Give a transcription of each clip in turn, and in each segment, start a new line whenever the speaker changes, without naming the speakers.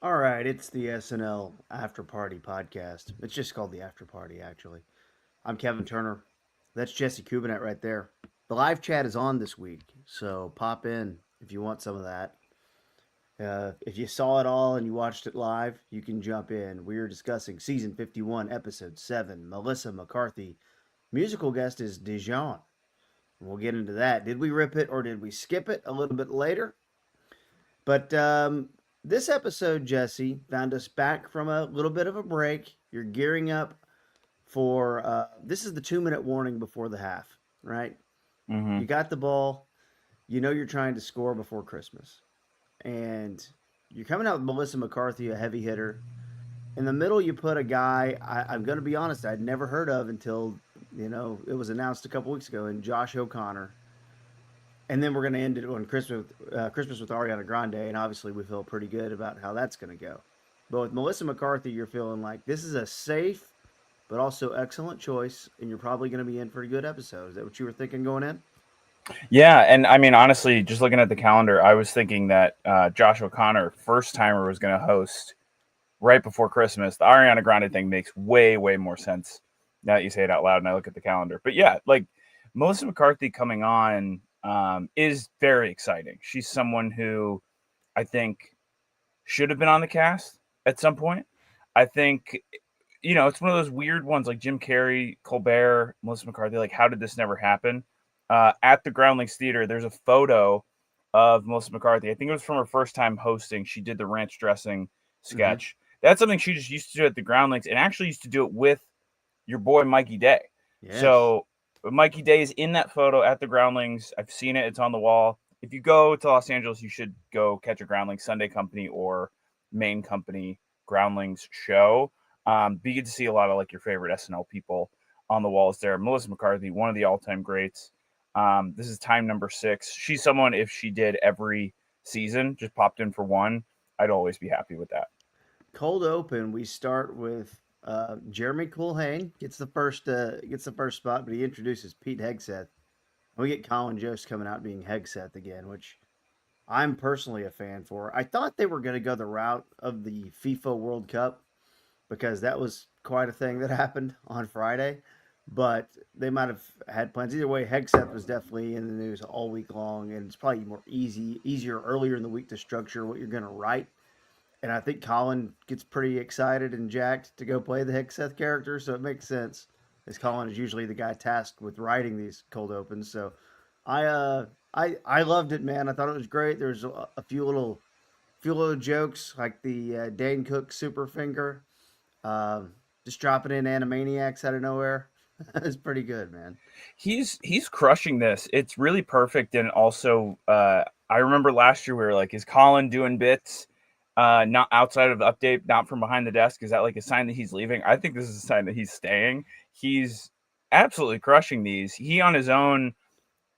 All right, it's the SNL Afterparty podcast. It's just called the Afterparty, actually. I'm Kevin Turner. That's Jesse Kubanet right there. The live chat is on this week, so pop in if you want some of that. If you saw it all and you watched it live, you can jump in. We are discussing season 51, episode 7. Melissa McCarthy. Musical guest is Dijon. We'll get into that. Did we rip it or did we skip it a little bit later? But this episode, Jesse, found us back from a little bit of a break. You're gearing up for this is the 2 minute warning before the half, right?
Hmm.
You got the ball. You know you're trying to score before Christmas. And you're coming out with Melissa McCarthy, a heavy hitter. In the middle, you put a guy I'm going to be honest, I'd never heard of until, it was announced a couple weeks ago, and Josh O'Connor. And then we're going to end it on Christmas with Ariana Grande, and obviously we feel pretty good about how that's going to go. But with Melissa McCarthy, you're feeling like this is a safe but also excellent choice, and you're probably going to be in for a good episode. Is that what you were thinking going in?
Yeah, and I mean, honestly, just looking at the calendar, I was thinking that Josh O'Connor, first timer, was going to host right before Christmas. The Ariana Grande thing makes way more sense now that you say it out loud, and I look at the calendar. But yeah, like Melissa McCarthy coming on is very exciting. She's someone who I think should have been on the cast at some point. I think it's one of those weird ones like Jim Carrey, Colbert, Melissa McCarthy. Like, how did this never happen? At the Groundlings Theater, there's a photo of Melissa McCarthy. I think it was from her first time hosting. She did the ranch dressing
Mm-hmm.
sketch. That's something she just used to do at the Groundlings, and actually used to do it with your boy Mikey Day.
Yes.
So Mikey Day is in that photo at the Groundlings. I've seen it; it's on the wall. If you go to Los Angeles, you should go catch a Groundlings Sunday Company or Main Company Groundlings show. But you get to see a lot of like your favorite SNL people on the walls there. Melissa McCarthy, one of the all-time greats. This is time number 6. She's someone, if she did every season, just popped in for one, I'd always be happy with that.
Cold open. We start with Jeremy Culhane gets the first spot, but he introduces Pete Hegseth. We get Colin Jost coming out being Hegseth again, which I'm personally a fan for. I thought they were going to go the route of the FIFA World Cup because that was quite a thing that happened on Friday. But they might have had plans. Either way, Hegseth was definitely in the news all week long, and it's probably easier earlier in the week to structure what you're going to write. And I think Colin gets pretty excited and jacked to go play the Hegseth character, so it makes sense, as Colin is usually the guy tasked with writing these cold opens. So I loved it, man. I thought it was great. There's a few little jokes like the Dane Cook super finger, just dropping in Animaniacs out of nowhere. It's pretty good, man.
He's crushing this. It's really perfect, and also I remember last year we were like, is Colin doing bits? Not outside of the update, not from behind the desk. Is that like a sign that he's leaving? I think this is a sign that he's staying. He's absolutely crushing these. He on his own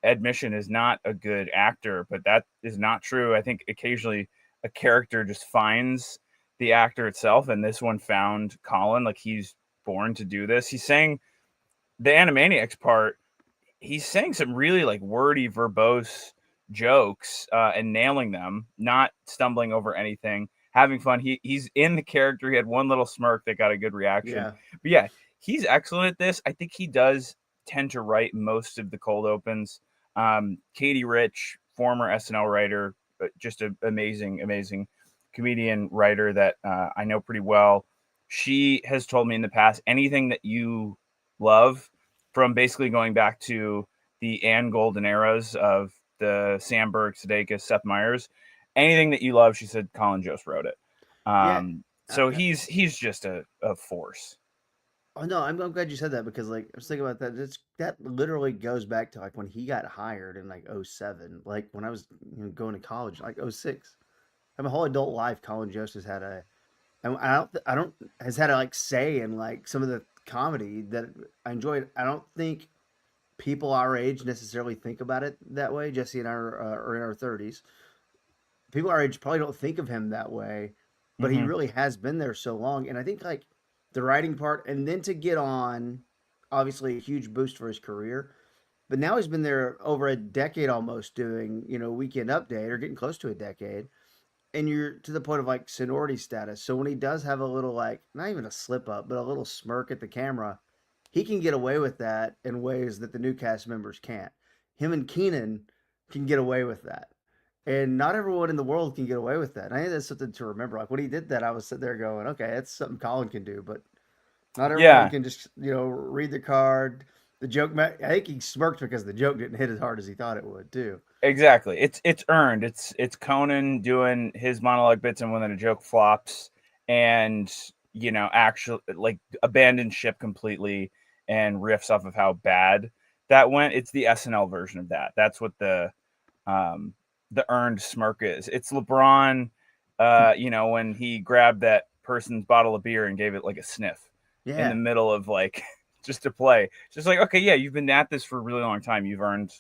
admission is not a good actor, but that is not true. I think occasionally a character just finds the actor itself, and this one found Colin. Like he's born to do this. He's saying the Animaniacs part. He's saying some really like wordy, verbose jokes and nailing them, not stumbling over anything, having fun. He's in the character. He had one little smirk that got a good reaction.
Yeah.
But yeah, he's excellent at this. I think he does tend to write most of the cold opens. Katie Rich, former SNL writer, just an amazing comedian writer that I know pretty well. She has told me in the past anything that you love from basically going back to the Ann Golden eras of the Sandberg, Sudeikis, Seth Meyers. Anything that you love, she said Colin Jost wrote it.
Yeah.
So he's just a force.
Oh no, I'm glad you said that because like I was thinking about that. That literally goes back to like when he got hired in like '07, like when I was going to college, like '06. My whole adult life, Colin Jost has had a, and I don't has had a like say in like some of the comedy that I enjoyed. I don't think people our age necessarily think about it that way. Jesse and I are in our 30s. People our age probably don't think of him that way, but he
Mm-hmm.
really has been there so long. And I think like the writing part, and then to get on, obviously a huge boost for his career. But now he's been there over a decade almost doing, Weekend Update or getting close to a decade. and you're to the point of like seniority status. So when he does have a little like not even a slip up, but a little smirk at the camera, he can get away with that in ways that the new cast members can't. Him and Keenan can get away with that. And not everyone in the world can get away with that. And I think that's something to remember. Like when he did that, I was sitting there going, okay, that's something Colin can do, but not everyone
Yeah,
can just, read the card. The joke, I think he smirked because the joke didn't hit as hard as he thought it would, too.
exactly. It's earned. It's Conan doing his monologue bits, and when then a joke flops, and actually like abandon ship completely and riffs off of how bad that went. It's the SNL version of that. That's what um the earned smirk is. It's LeBron, when he grabbed that person's bottle of beer and gave it like a sniff in the
Yeah.
middle of like just to play. Just like, okay, yeah, you've been at this for a really long time. You've earned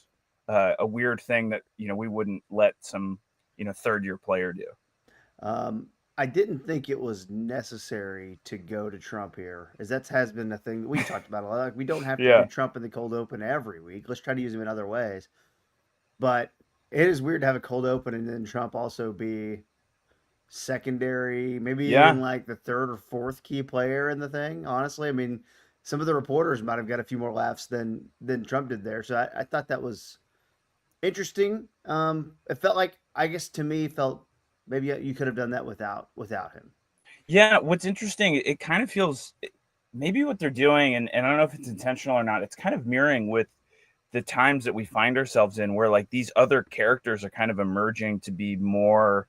a weird thing that we wouldn't let some third year player do.
Um, I didn't think it was necessary to go to Trump here, as that has been a thing that we've talked about a lot. Like, we don't have to do
Yeah,
Trump in the cold open every week. Let's try to use him in other ways. But it is weird to have a cold open and then Trump also be secondary, maybe even
yeah,
like the third or fourth key player in the thing. Honestly, I mean, some of the reporters might have got a few more laughs than Trump did there. So I thought that was interesting. It felt like, I guess to me, felt maybe you could have done that without him.
yeah. What's interesting, it kind of feels maybe what they're doing, and I don't know if it's intentional or not. It's kind of mirroring with the times that we find ourselves in, where like these other characters are kind of emerging to be more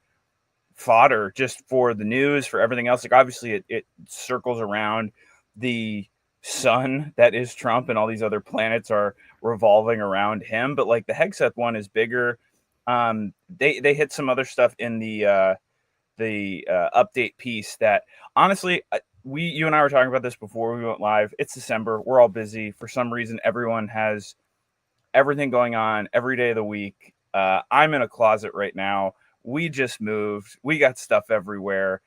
fodder just for the news, for everything else. Like obviously it circles around the sun that is Trump, and all these other planets are revolving around him. But like the Hegseth one is bigger. They hit some other stuff in the update piece that honestly, you and I were talking about this before we went live. It's December. We're all busy. For some reason, everyone has everything going on every day of the week. I'm in a closet right now. We just moved. We got stuff everywhere.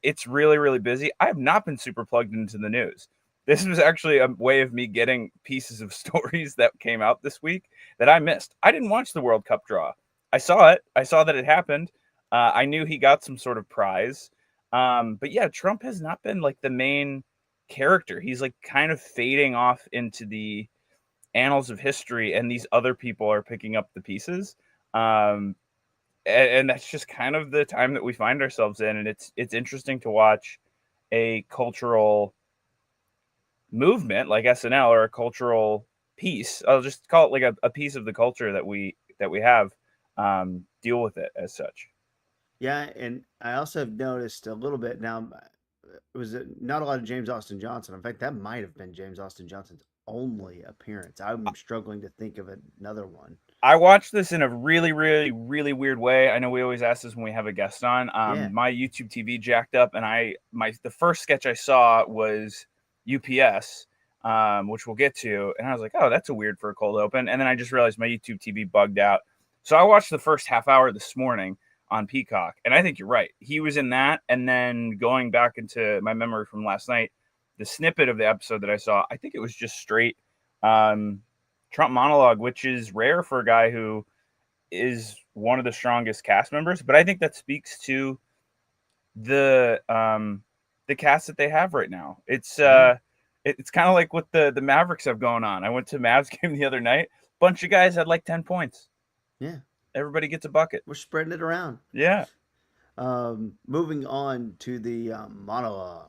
It's really, really busy. I have not been super plugged into the news. This was actually a way of me getting pieces of stories that came out this week that I missed. I didn't watch the World Cup draw. I saw it. I saw that it happened. I knew he got some sort of prize. But yeah, Trump has not been like the main character. He's like kind of fading off into the annals of history, and these other people are picking up the pieces. Um, and that's just kind of the time that we find ourselves in, and it's interesting to watch a cultural movement like SNL, or a cultural piece. I'll just call it like a piece of the culture that we have, deal with it as such.
Yeah, and I also have noticed a little bit now. It was not a lot of James Austin Johnson. In fact, that might have been James Austin Johnson's only appearance. I'm struggling to think of another one.
I watched this in a really, really, really weird way. I know we always ask this when we have a guest on.
Yeah.
My YouTube TV jacked up, and the first sketch I saw was UPS, which we'll get to, and I was like, oh, that's a weird for a cold open. And then I just realized my YouTube TV bugged out, so I watched the first half hour this morning on Peacock, and I think you're right. He was in that, and then going back into my memory from last night, the snippet of the episode that I saw, I think it was just straight. Trump monologue, which is rare for a guy who is one of the strongest cast members. But I think that speaks to the cast that they have right now.
Yeah.
It's kind of like what the Mavericks have going on. I went to Mavs game the other night. Bunch of guys had like 10 points.
Yeah.
Everybody gets a bucket.
We're spreading it around.
Yeah.
Moving on to the monologue.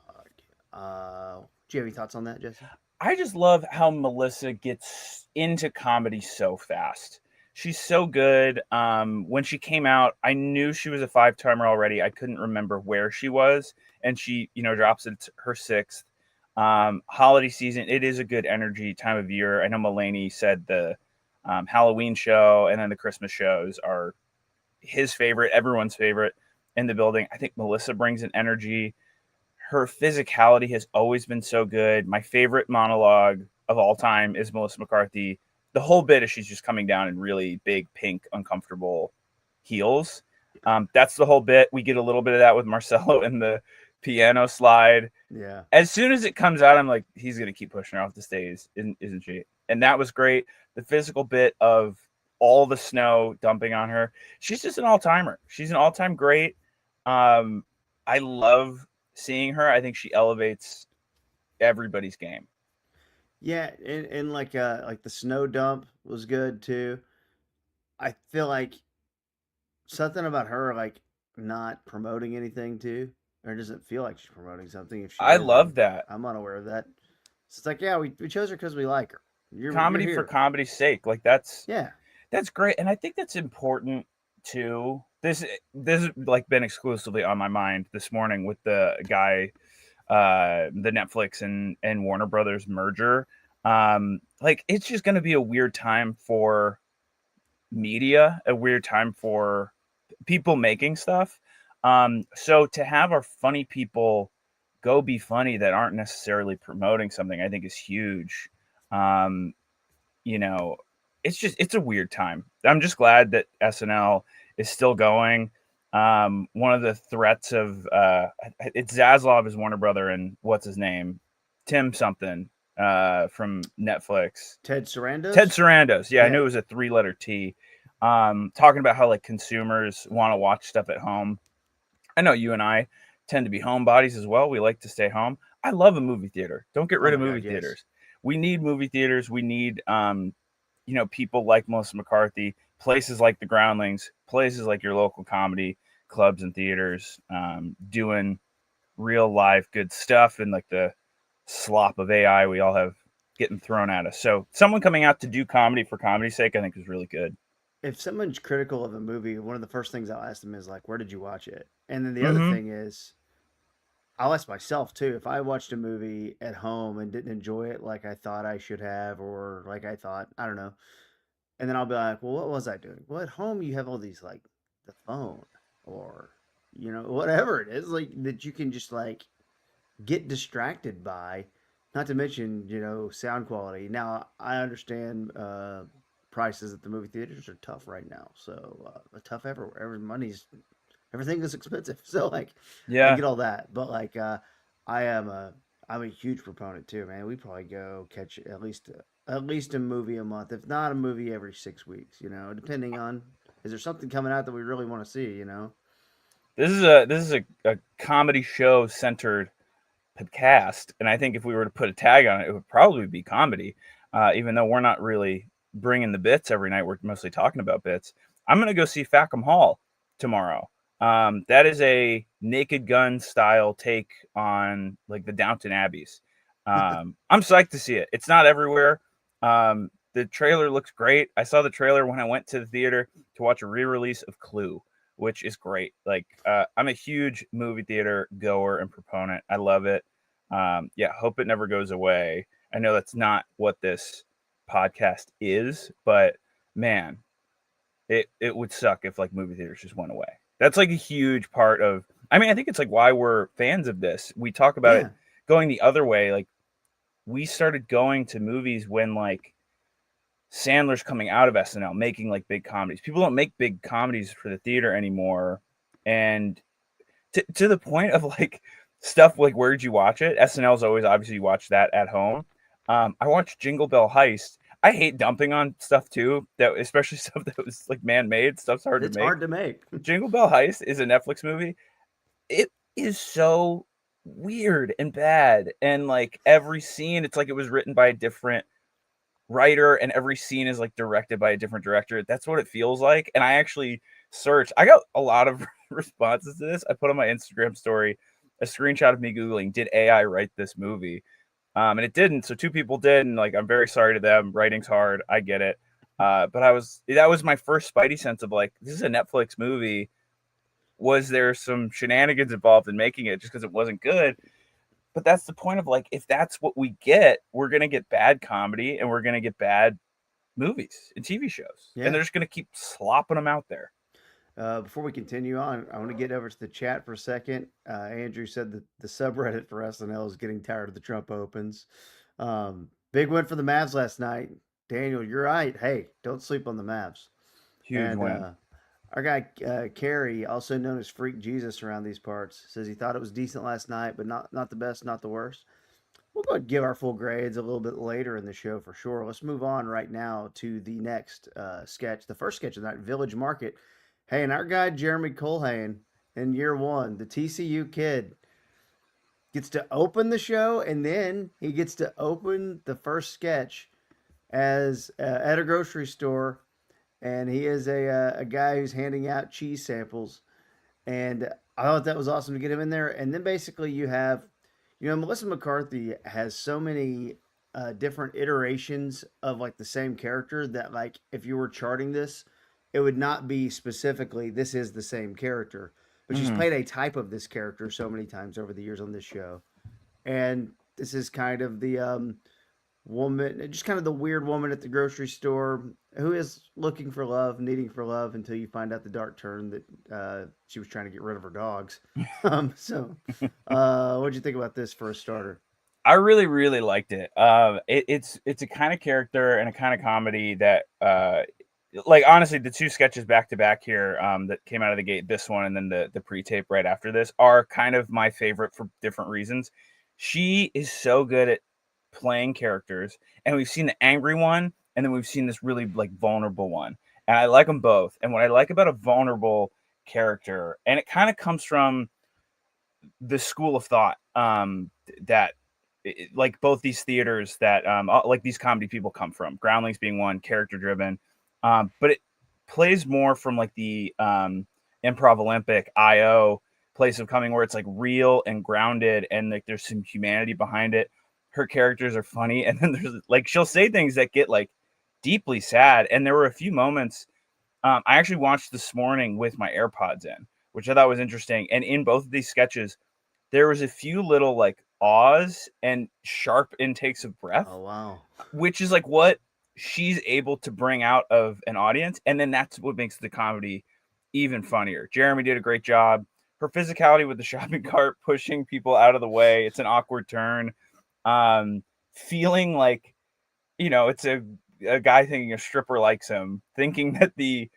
Do you have any thoughts on that, Jesse?
I just love how Melissa gets into comedy so fast. She's so good. When she came out, I knew she was a five-timer already. I couldn't remember where she was, and she, drops it to her sixth. Holiday season, it is a good energy time of year. I know Mulaney said the Halloween show and then the Christmas shows are his favorite, everyone's favorite in the building. I think Melissa brings an energy. Her physicality has always been so good. My favorite monologue of all time is Melissa McCarthy. The whole bit is she's just coming down in really big, pink, uncomfortable heels. That's the whole bit. We get a little bit of that with Marcelo in the piano slide.
Yeah.
As soon as it comes out, I'm like, he's going to keep pushing her off the stage, isn't she? And that was great. The physical bit of all the snow dumping on her. She's just an all-timer. She's an all-time great. I love seeing her. I think she elevates everybody's game.
Yeah, and like the snow dump was good too. I feel like something about her like not promoting anything too, or it doesn't feel like she's promoting something. If she
I
is,
love that.
I'm unaware of that. So it's like, yeah, we chose her because we like her. You're
Comedy for
here.
comedy's sake. Like
Yeah.
that's great. And I think that's important too. This has like been exclusively on my mind this morning with the guy, the Netflix and Warner Brothers merger. Like it's just gonna be a weird time for media, a weird time for people making stuff. So to have our funny people go be funny that aren't necessarily promoting something, I think is huge. Um, you know, it's a weird time. I'm just glad that SNL is still going. One of the threats of it's Zaslav is Warner Brother and what's his name, Tim something from Netflix.
Ted
Ted
Sarandos.
Sarandos. Yeah, I knew
Yeah.
it was a three-letter T. Talking about how like consumers want to watch stuff at home. I know you and I tend to be homebodies as well. We like to stay home. I love a movie theater. Don't get
Oh
rid of
my
movie
God, yes.
theaters. We need movie theaters. We need people like Melissa McCarthy, places like the Groundlings, places like your local comedy clubs and theaters, doing real live good stuff and like the slop of AI we all have getting thrown at us. So someone coming out to do comedy for comedy's sake, I think is really good.
If someone's critical of a movie, one of the first things I'll ask them is like, "Where did you watch it?" And then the other
Mm-hmm.
thing is, I'll ask myself too if I watched a movie at home and didn't enjoy it like I thought I should have, or like I thought, I don't know. And then I'll be like, well, what was I doing? Well, at home you have all these like the phone or whatever it is like that you can just like get distracted by. Not to mention sound quality. Now I understand prices at the movie theaters are tough right now, so tough everywhere. Everything is expensive. So like I
Yeah.
get all that, but like I am a I'm a huge proponent too, man. We probably go catch at least a movie a month, if not a movie every 6 weeks. Depending on is there something coming out that we really want to see.
This is a comedy show centered podcast, and I think if we were to put a tag on it, it would probably be comedy. Even though we're not really bringing the bits every night, we're mostly talking about bits. I'm gonna go see Fackham Hall tomorrow. That is a Naked Gun style take on like the Downton Abbeys. I'm psyched to see it. It's not everywhere. The trailer looks great. I saw the trailer when I went to the theater to watch a re-release of Clue, which is great. Like, I'm a huge movie theater goer and proponent. I love it. Yeah, hope it never goes away. I know that's not what this podcast is, but man, it would suck if like movie theaters just went away. That's like a huge part of. I mean, I think it's like why we're fans of this. We talk about it
Yeah.
going the other way. Like we started going to movies when like Sandler's coming out of SNL, making like big comedies. People don't make big comedies for the theater anymore, and to the point of like stuff like where did you watch it? SNL's always obviously you watch that at home. I watched Jingle Bell Heist. I hate dumping on stuff too, that especially stuff that was like man made. Stuff's hard to
It's
make.
hard to make.
Jingle Bell Heist is a Netflix movie. It is so weird and bad, and like every scene, it's like it was written by a different writer and every scene is like directed by a different director. That's what it feels like. And I actually searched. I got a lot of responses to this. I put on my Instagram story a screenshot of me googling, "Did AI write this movie?" And it didn't. So two people did, and like I'm very sorry to them. Writing's hard. I get it. But that was my first Spidey sense of like this is a Netflix movie. Was there some shenanigans involved in making it just because it wasn't good? But that's the point of like if that's what we get, we're gonna get bad comedy and we're gonna get bad movies and TV shows, and
Yeah.
they're just gonna keep slopping them out there.
Before we continue on, I want to get over to the chat for a second. Andrew said that the subreddit for SNL is getting tired of the Trump Opens. Big win for the Mavs last night. Daniel, you're right. Hey, don't sleep on the Mavs.
Huge
And
win.
our guy Kerry, also known as Freak Jesus around these parts, says he thought it was decent last night, but not the best, not the worst. we'll go ahead and give our full grades a little bit later in the show for sure. Let's move on right now to the next sketch. The first sketch of the night, Village Market. Hey, and our guy Jeremy Colhane in year one, the TCU kid, gets to open the show, and then he gets to open the first sketch as at a grocery store, and he is a guy who's handing out cheese samples, and I thought that was awesome to get him in there. And then basically you have, Melissa McCarthy has so many different iterations of like the same character that like if you were charting this, it would not be specifically this is the same character, but she's
Mhm.
played a type of this character so many times over the years on this show, and this is kind of the woman, just kind of the weird woman at the grocery store who is looking for love, needing for love, until you find out the dark turn that she was trying to get rid of her dogs. What'd you think about this for a starter?
I really, really liked it. It's a kind of character and a kind of comedy that, like honestly, the two sketches back to back here that came out of the gate, this one and then the pre-tape right after this, are kind of my favorite for different reasons. She is so good at playing characters, and we've seen the angry one, and then we've seen this really like vulnerable one, and I like them both. And what I like about a vulnerable character, and it kind of comes from the school of thought that like both these theaters that like these comedy people come from, Groundlings being one, character driven, but it plays more from like the improv Olympic IO place of coming, where it's like real and grounded, and like there's some humanity behind it. Her characters are funny, and then there's like she'll say things that get like deeply sad, and there were a few moments I actually watched this morning with my AirPods in, which I thought was interesting. And in both of these sketches, there was a few little like ahs and sharp intakes of breath,
Oh wow.
which is like what she's able to bring out of an audience. And then that's what makes the comedy even funnier. Jeremy did a great job. Her physicality with the shopping cart, pushing people out of the way. It's an awkward turn. Feeling like, it's a guy thinking a stripper likes him, thinking that the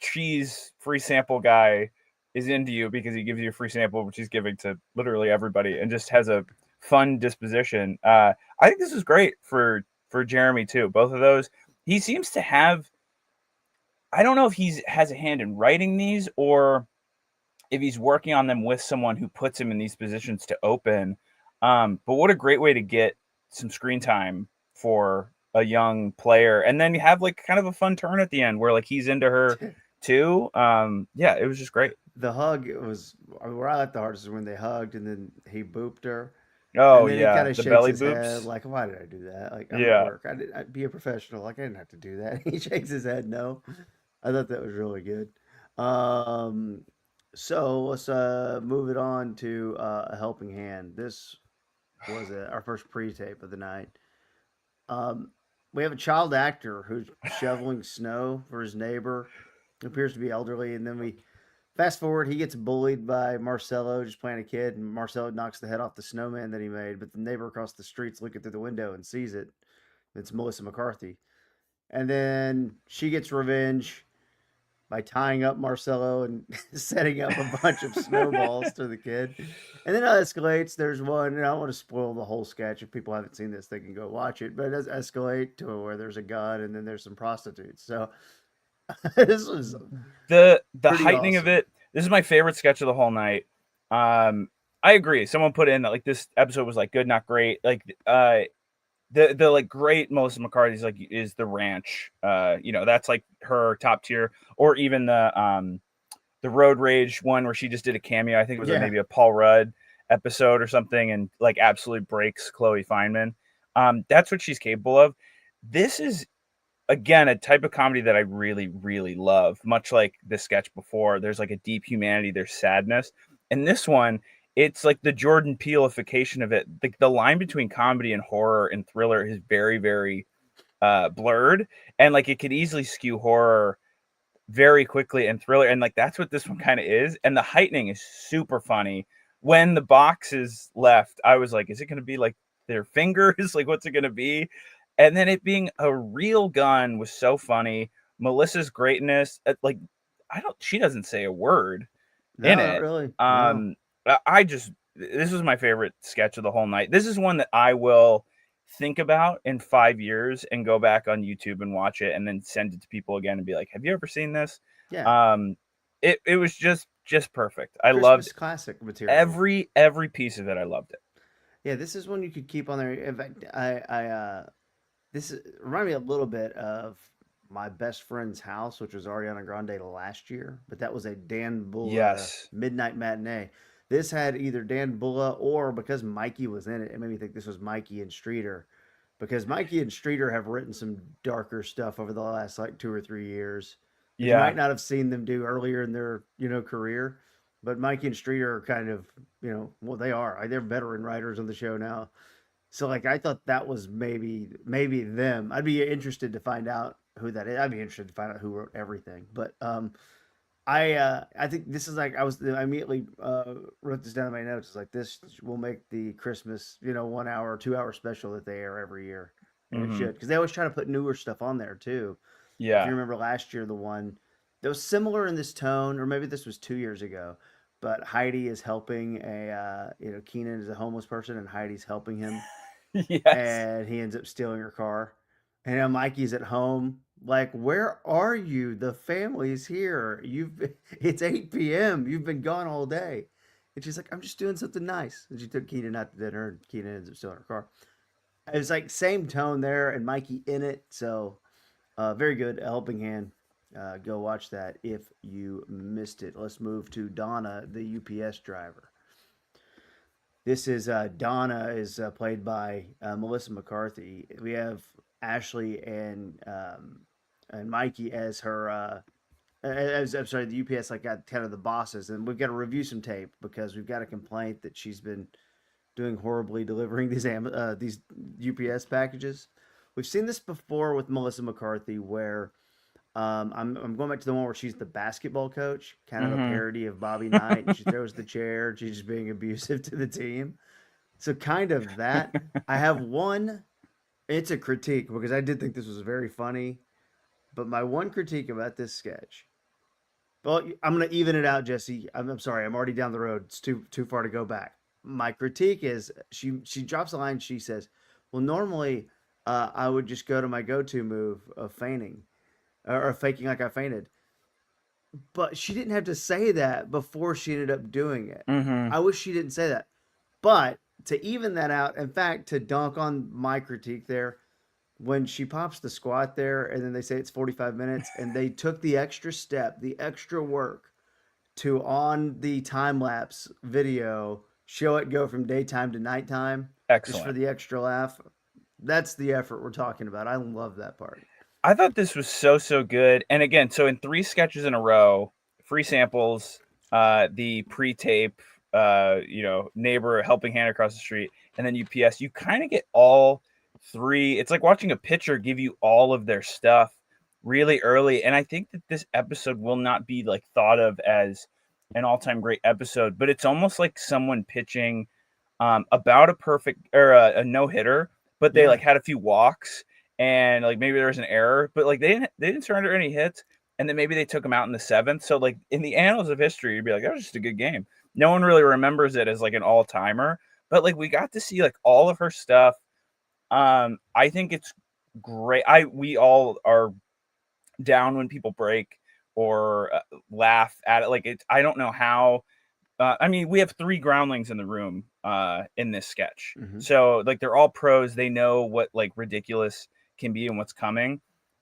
cheese free sample guy is into you because he gives you a free sample, which he's giving to literally everybody, and just has a fun disposition. I think this is great for Jeremy too. Both of those, he seems to have. I don't know if he has a hand in writing these or if he's working on them with someone who puts him in these positions to open. But what a great way to get some screen time for a young player, and then you have like kind of a fun turn at the end where like he's into her too. Yeah, it was just great.
The hug was where I laughed the hardest is when they hugged and then he booped her. And
Oh
then he kind
yeah,
of
the
shakes
belly
his head
boops.
like, "Why did I do that? Like, I'm at
Yeah.
work. I'd be a professional. Like, I didn't have to do that." He shakes his head, no. I thought that was really good. Um, so let's move it on to a helping hand. This was our first pre-tape of the night. Um, we have a child actor who's shoveling snow for his neighbor, who appears to be elderly, and then we fast forward. He gets bullied by Marcelo, just playing a kid, and Marcelo knocks the head off the snowman that he made. But the neighbor across the street's looking through the window and sees it. It's Melissa McCarthy, and then she gets revenge by tying up Marcelo and setting up a bunch of snowballs to the kid. And then it escalates. There's one, and I don't want to spoil the whole sketch. If people haven't seen this, they can go watch it. But it does escalate to where there's a gun, and then there's some prostitutes. So this was
The
pretty
heightening of
awesome.
it. This is my favorite sketch of the whole night. I agree. Someone put in that like this episode was like good, not great. Like the like great Melissa McCarthy's like is the ranch. That's like her top tier, or even the road rage one where she just did a cameo. I think it was
Yeah.
maybe a Paul Rudd episode or something, and like absolutely breaks Chloe Fineman. That's what she's capable of. This is again a type of comedy that I really, really love. Much like the sketch before, there's like a deep humanity, there's sadness. And this one, it's like the Jordan Peele-ification of it. The line between comedy and horror and thriller is very, very blurred, and like it could easily skew horror very quickly and thriller, and like that's what this one kind of is. And the heightening is super funny. When the box is left, I was like, is it going to be like their fingers? Like, what's it going to be? And then it being a real gun was so funny. Melissa's greatness, she doesn't say a word
No,
in
not
it.
really. No.
I just this was my favorite sketch of the whole night. This is one that I will think about in 5 years and go back on YouTube and watch it and then send it to people again and be like, have you ever seen this?
Yeah.
It was just perfect. I loved
Christmas classic material.
every piece of it. I loved it.
Yeah, this is one you could keep on there. In fact, reminded me a little bit of my best friend's house, which was Ariana Grande last year, but that was a Dan Bulla
Yes.
midnight matinee. This had either Dan Bulla or, because Mikey was in it, it made me think this was Mikey and Streeter, because Mikey and Streeter have written some darker stuff over the last like 2 or 3 years that you
Yeah.
might not have seen them do earlier in their career. But Mikey and Streeter are kind of, well, they are. They're veteran writers on the show now. So like I thought that was maybe them. I'd be interested to find out who that is. I'd be interested to find out who wrote everything. But I think this is like I immediately wrote this down in my notes. It's like this will make the Christmas 1 hour 2 hour special that they air every year, and it should, because they always try to put newer stuff on there too. If you
Yeah.
remember last year, the one that was similar in this tone, or maybe this was 2 years ago, but Heidi is helping Keenan is a homeless person, and Heidi's helping him,
Yes.
and he ends up stealing her car. And now Mikey's at home, like, where are you? The family's here. It's 8 p.m. You've been gone all day. And she's like, I'm just doing something nice. And she took Keenan out to dinner, and Keenan ends up stealing her car. It was like same tone there, and Mikey in it. So very good. A helping hand. Go watch that if you missed it. Let's move to Donna, the UPS driver. This is Donna is played by Melissa McCarthy. We have Ashley and Mikey as her as I'm sorry, the UPS like got kind of the bosses, and we've got to review some tape because we've got a complaint that she's been doing horribly delivering these UPS packages. We've seen this before with Melissa McCarthy, where I'm going back to the one where she's the basketball coach, kind of a
Mm-hmm.
parody of Bobby Knight, and she throws the chair. And she's just being abusive to the team. So kind of that. I have one. It's a critique because I did think this was very funny, but my one critique about this sketch. Well, I'm going to even it out, Jesse. I'm sorry. I'm already down the road. It's too far to go back. My critique is she drops a line. She says, "Well, normally I would just go to my go-to move of feigning or faking like I fainted." But she didn't have to say that before she ended up doing it.
Mm-hmm.
I wish she didn't say that. But to even that out, in fact, to dunk on my critique there, when she pops the squat there and then they say it's 45 minutes and they took the extra step, the extra work to on the time lapse video show it go from daytime to nighttime just for
Excellent.
the extra laugh. That's the effort we're talking about. I love that part.
I thought this was so good. And again, so in 3 sketches in a row, free samples, the pre-tape, neighbor helping hand across the street, and then UPS, you kind of get all three. It's like watching a pitcher give you all of their stuff really early. And I think that this episode will not be like thought of as an all-time great episode, but it's almost like someone pitching about a perfect or a no-hitter, but they
Yeah.
like had a few walks and like maybe there was an error, but like they didn't surrender any hits, and then maybe they took him out in the seventh. So like in the annals of history, you'd be like, that was just a good game. No one really remembers it as like an all timer, but like we got to see like all of her stuff. I think it's great. We all are down when people break or laugh at it. Like it's I don't know how. I mean, we have 3 groundlings in the room in this sketch,
Mm-hmm.
so like they're all pros. They know what like ridiculous can be and what's coming.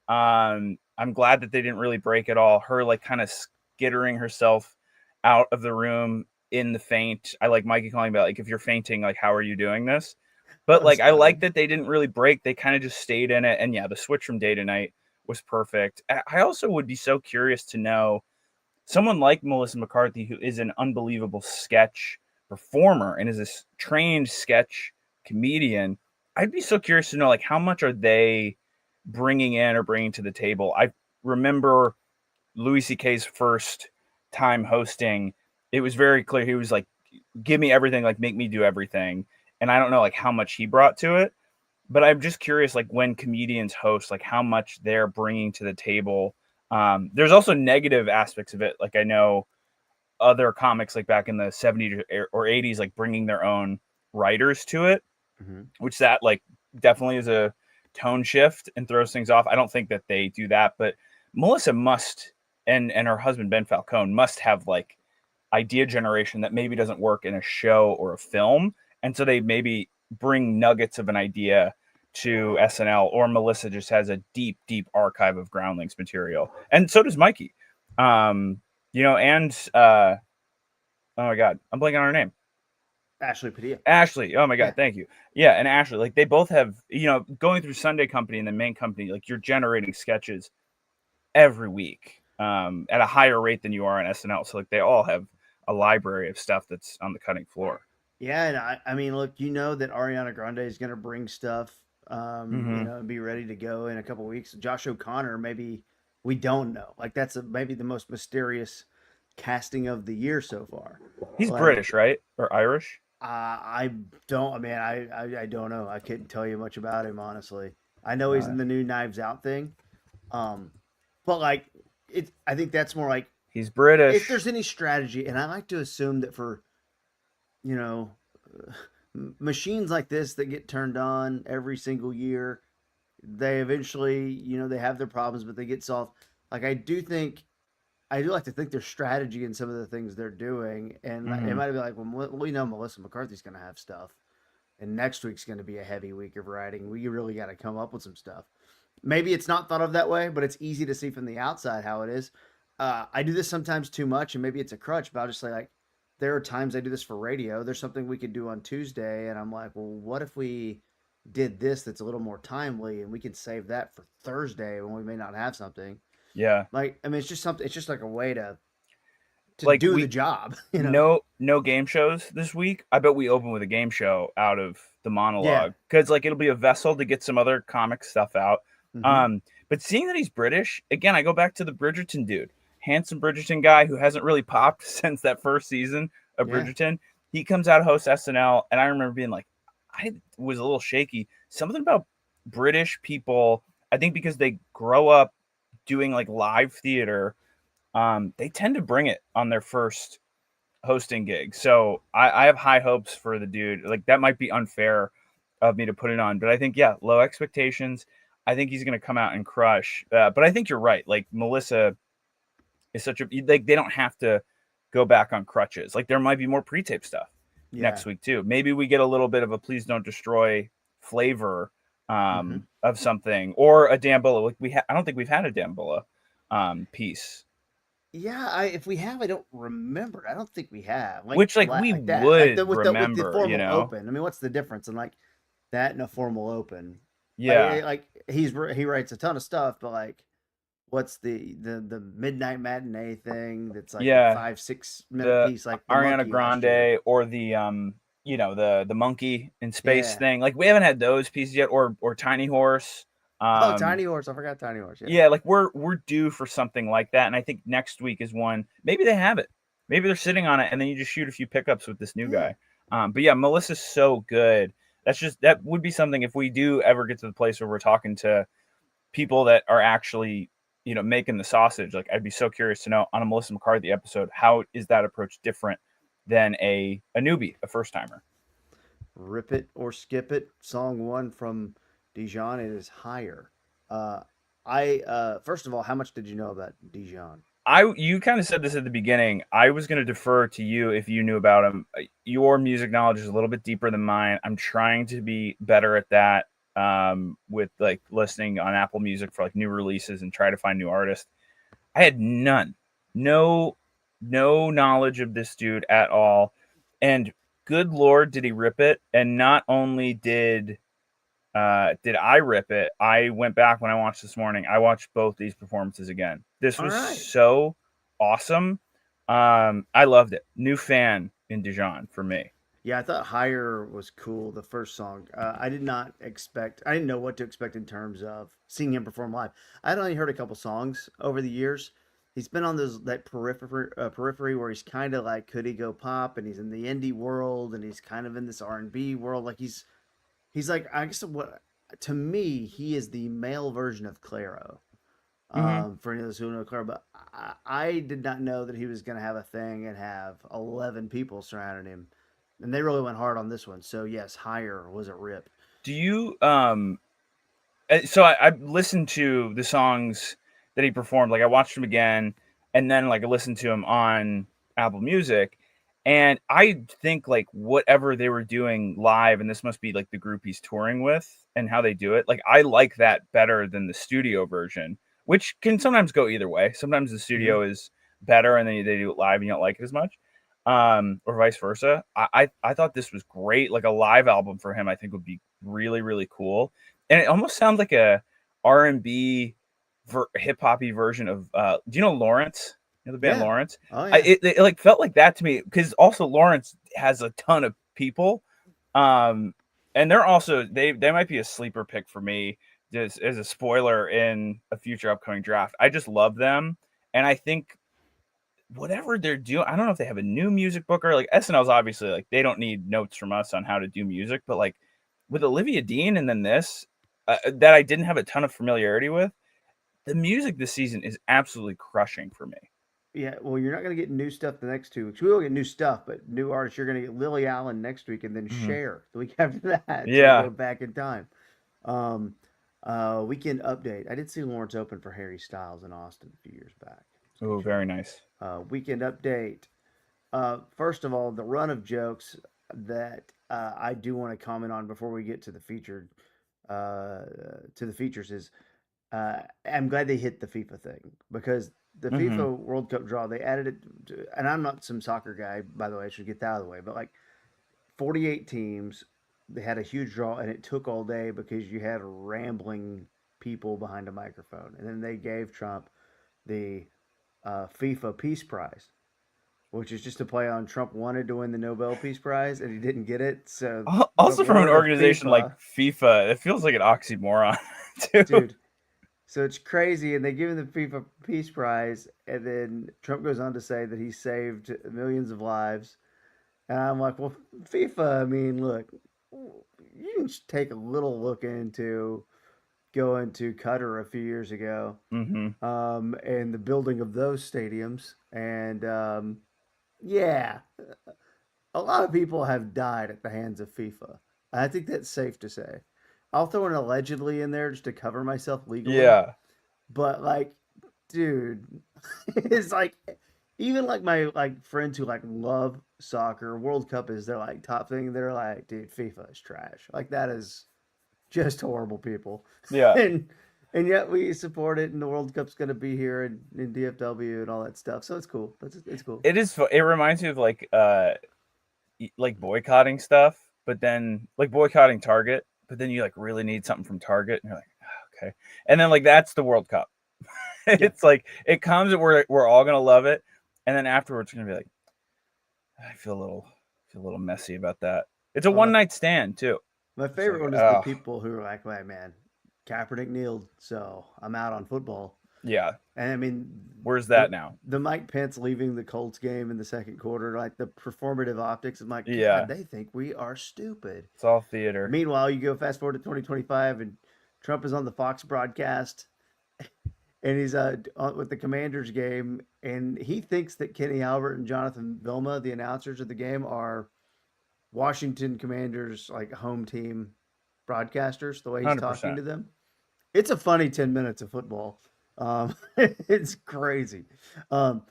I'm glad that they didn't really break at all. Her like kind of skittering herself out of the room in the faint. I like Mikey calling about like if you're fainting, like how are you doing this?
That
But
was
like I like
funny.
that they didn't really break. They kind of just stayed in it. And yeah, the switch from day to night was perfect. I also would be so curious to know someone like Melissa McCarthy, who is an unbelievable sketch performer and is a trained sketch comedian. I'd be so curious to know like how much are they bringing in or bringing to the table. I remember Louis C.K.'s first time hosting. It was very clear he was like, "Give me everything, like make me do everything." And I don't know like how much he brought to it, but I'm just curious like when comedians host, like how much they're bringing to the table. There's also negative aspects of it. Like I know other comics like back in the 70s or 80s, like bringing their own writers to it,
Mm-hmm.
which that like definitely is a tone shift and throws things off. I don't think that they do that, but Melissa must and her husband Ben Falcone must have like idea generation that maybe doesn't work in a show or a film, and so they maybe bring nuggets of an idea to SNL, or Melissa just has a deep archive of Groundlings material, and so does Mikey. And oh my god, I'm blanking on her name.
Ashley Padilla.
Ashley. Oh my
Yeah.
god, thank you. Yeah, and Ashley, like they both have, going through Sunday Company and the main company, like you're generating sketches every week at a higher rate than you are on SNL. So like they all have a library of stuff that's on the cutting floor.
Yeah, and I mean, look, that Ariana Grande is going to bring stuff,
Mm-hmm.
and be ready to go in a couple weeks. Josh O'Connor, maybe we don't know. Like that's maybe the most mysterious casting of the year so far.
He's
Like
British, right? Or Irish?
I don't. I mean, I don't know. I couldn't tell you much about him honestly. I know he's
Uh,
in the new Knives Out thing, um, but like it. I think that's more like
he's
if
British.
there's any strategy, and I like to assume that for you know machines like this that get turned on every single year, they eventually they have their problems, but they get solved. Like I do like to think there's strategy in some of the things they're doing, and it
Mm-hmm.
might be like, well, we know Melissa McCarthy's going to have stuff, and next week's going to be a heavy week of writing. We really got to come up with some stuff. Maybe it's not thought of that way, but it's easy to see from the outside how it is. I do this sometimes too much, and maybe it's a crutch, but I'll just say, like, there are times I do this for radio. There's something we could do on Tuesday, and I'm like, well, what if we did this that's a little more timely, and we could save that for Thursday when we may not have something.
Yeah.
Like, I mean, it's just something. It's just like a way to
Like
do the job,
no game shows this week. I bet we open with a game show out of the
Yeah.
monologue because like it'll be a vessel to get some other comic stuff out.
Mm-hmm.
But seeing that he's British again, I go back to the Bridgerton dude, handsome Bridgerton guy who hasn't really popped since that first season of
Yeah.
Bridgerton. He comes out host SNL, and I remember being like, I was a little shaky. Something about British people, I think because they grow up doing like live theater, they tend to bring it on their first hosting gig. So I have high hopes for the dude. Like that might be unfair of me to put it on, but I think low expectations. I think he's going to come out and crush. But I think you're right. Like Melissa is such a like they don't have to go back on crutches. Like there might be more pre-tape stuff
Yeah.
next week too. Maybe we get a little bit of a please don't destroy flavor
Mm-hmm.
of something or a Dambula. Like I don't think we've had a Dambula piece.
Yeah, if we have, I don't remember. I don't think we have like
Which like we
like that, like
would
with the
remember,
formal open. I mean, what's the difference in like that and a formal open?
Yeah,
Like he writes a ton of stuff, but like, what's the midnight matinee thing? That's like a
yeah.
5-6 minute
The
piece, like the
Ariana
monkey last year.
Grande or the the monkey in space
Yeah.
thing. Like we haven't had those pieces yet, or Tiny Horse.
Oh,
Um,
Tiny Horse. I forgot Tiny Horse. Yeah.
yeah, like we're due for something like that, and I think next week is one. Maybe they have it. Maybe they're sitting on it, and then you just shoot a few pickups with this new
Yeah.
guy. But yeah, Melissa's so good. That would be something if we do ever get to the place where we're talking to people that are actually making the sausage. Like I'd be so curious to know on a Melissa McCarthy episode, how is that approach different than a newbie, a first timer?
Rip It or Skip It, song one from Dijon. It is higher. Uh, I First of all, how much did you know about Dijon?
You kind of said this at the beginning. I was going to defer to you if you knew about him. Your music knowledge is a little bit deeper than mine. I'm trying to be better at that, with like listening on Apple Music for like new releases and try to find new artists. I had none, no, no knowledge of this dude at all. And good Lord, did he rip it? And not only did I rip it, I went back when I watched this morning. I watched both these performances again. This
All
was
right.
so awesome. I loved it. New fan in Dijon for me.
Yeah, I thought Higher was cool, the first song. I did not expect, I didn't know what to expect in terms of seeing him perform live. I'd only heard a couple songs over the years. He's been on that periphery where he's kind of like, could he go pop? And he's in the indie world, and he's kind of in this R&B world. Like he's like, I guess what to me, he is the male version of Claro.
Hmm.
For any of those who know Clara, but I did not know that he was going to have a thing and have 11 people surrounding him. And they really went hard on this one. So, yes, Higher was a rip.
Do you so I listened to the songs that he performed. Like I watched him again, and then like I listened to him on Apple Music, and I think like whatever they were doing live, and this must be like the group he's touring with and how they do it. Like I like that better than the studio version, which can sometimes go either way. Sometimes the
Mm-hmm.
studio is better, and then they do it live, and you don't like it as much, or vice versa. I thought this was great. Like a live album for him, I think would be really really cool, and it almost sounds like a R&B hip hoppy version of do you know Lawrence? You know the band
Yeah.
Lawrence?
Oh, yeah.
It like felt like that to me because also Lawrence has a ton of people, um, and they're also they might be a sleeper pick for me. Just as a spoiler in a future upcoming draft, I just love them, and I think whatever they're doing, I don't know if they have a new music booker. Like SNL's obviously like they don't need notes from us on how to do music, but like with Olivia Dean and then this that I didn't have a ton of familiarity with, the music this season is absolutely crushing for me.
Yeah. Well, you're not going to get new stuff the next 2 weeks. We will get new stuff, but new artists. You're going to get Lily Allen next week and then
Mhm.
Cher the week after that. So we
Yeah.
go back in time. Um, Weekend update. I did see Lawrence open for Harry Styles in Austin a few years back. It's a good
Oh,
show.
very nice.
Weekend update. First of all, the run of jokes that I do want to comment on before we get to the featured to the features is I'm glad they hit the FIFA thing because the
Hmm.
FIFA World Cup draw they added it, and I'm not some soccer guy by the way. I should get that out of the way, but like 48 teams, they had a huge draw, and it took all day because you had rambling people behind a microphone, and then they gave Trump the FIFA Peace Prize, which is just a play on Trump wanted to win the Nobel Peace Prize and he didn't get it. So the
Also, from an
war of
organization like
FIFA,
FIFA, it feels like an oxymoron too.
dude. So it's crazy, and they give him the FIFA Peace Prize, and then Trump goes on to say that he saved millions of lives. And I'm like, well, FIFA. I mean, look, you can just take a little look into going to Qatar a few years ago,
Hmm.
and the building of those stadiums, and yeah, a lot of people have died at the hands of FIFA. I think that's safe to say. I'll throw an allegedly in there just to cover myself legally.
Yeah.
But like, dude, it's like even like my like friends who like love soccer, World Cup is their like top thing. They're like, dude, FIFA is trash. Like that is just horrible people.
Yeah.
and and yet we support it and the World Cup's gonna be here in DFW and all that stuff. So it's cool. It's cool.
It is. It reminds me of like boycotting stuff, but then like boycotting Target, but then you like really need something from Target, and you're like, "Ah, okay," and then like that's the World Cup.
Yeah.
It's like it comes, and we're all gonna love it, and then afterwards, we're gonna be like, I feel a little messy about that. It's a
Well,
one night stand too.
my
It's
favorite
like,
one is the
oh
people who are like, "Wait, man, Kaepernick kneeled, so I'm out on football."
yeah,
And I mean,
where's
the
that now?
the Mike Pence leaving the Colts game in the second quarter, like the performative optics of my God,
Yeah,
they think we are stupid.
it's all theater.
Meanwhile, you go fast forward to 2025, and Trump is on the Fox broadcast, and he's with the Commanders game, and he thinks that Kenny Albert and Jonathan Vilma, the announcers of the game, are Washington Commanders like home team broadcasters. The way he's talking
100%.
to them, it's a funny 10 minutes of football. It's crazy. Um,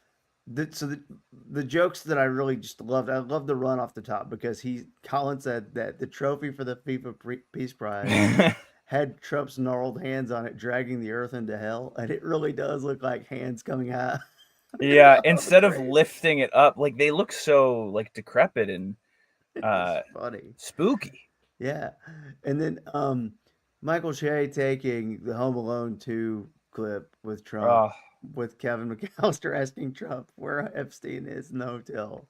the jokes that I really just loved, I love the run off the top because Colin said that the trophy for the FIFA Peace Prize had Trump's gnarled hands on it, dragging the earth into hell, and it really does look like hands coming out.
Yeah,
Oh,
instead of
crazy!
lifting it up, like they look so like decrepit and
It's
uh
funny.
spooky.
Yeah, and then Michael Che taking the Home Alone 2 clip with Trump,
Oh,
with Kevin McAllister asking Trump where Epstein is in the hotel.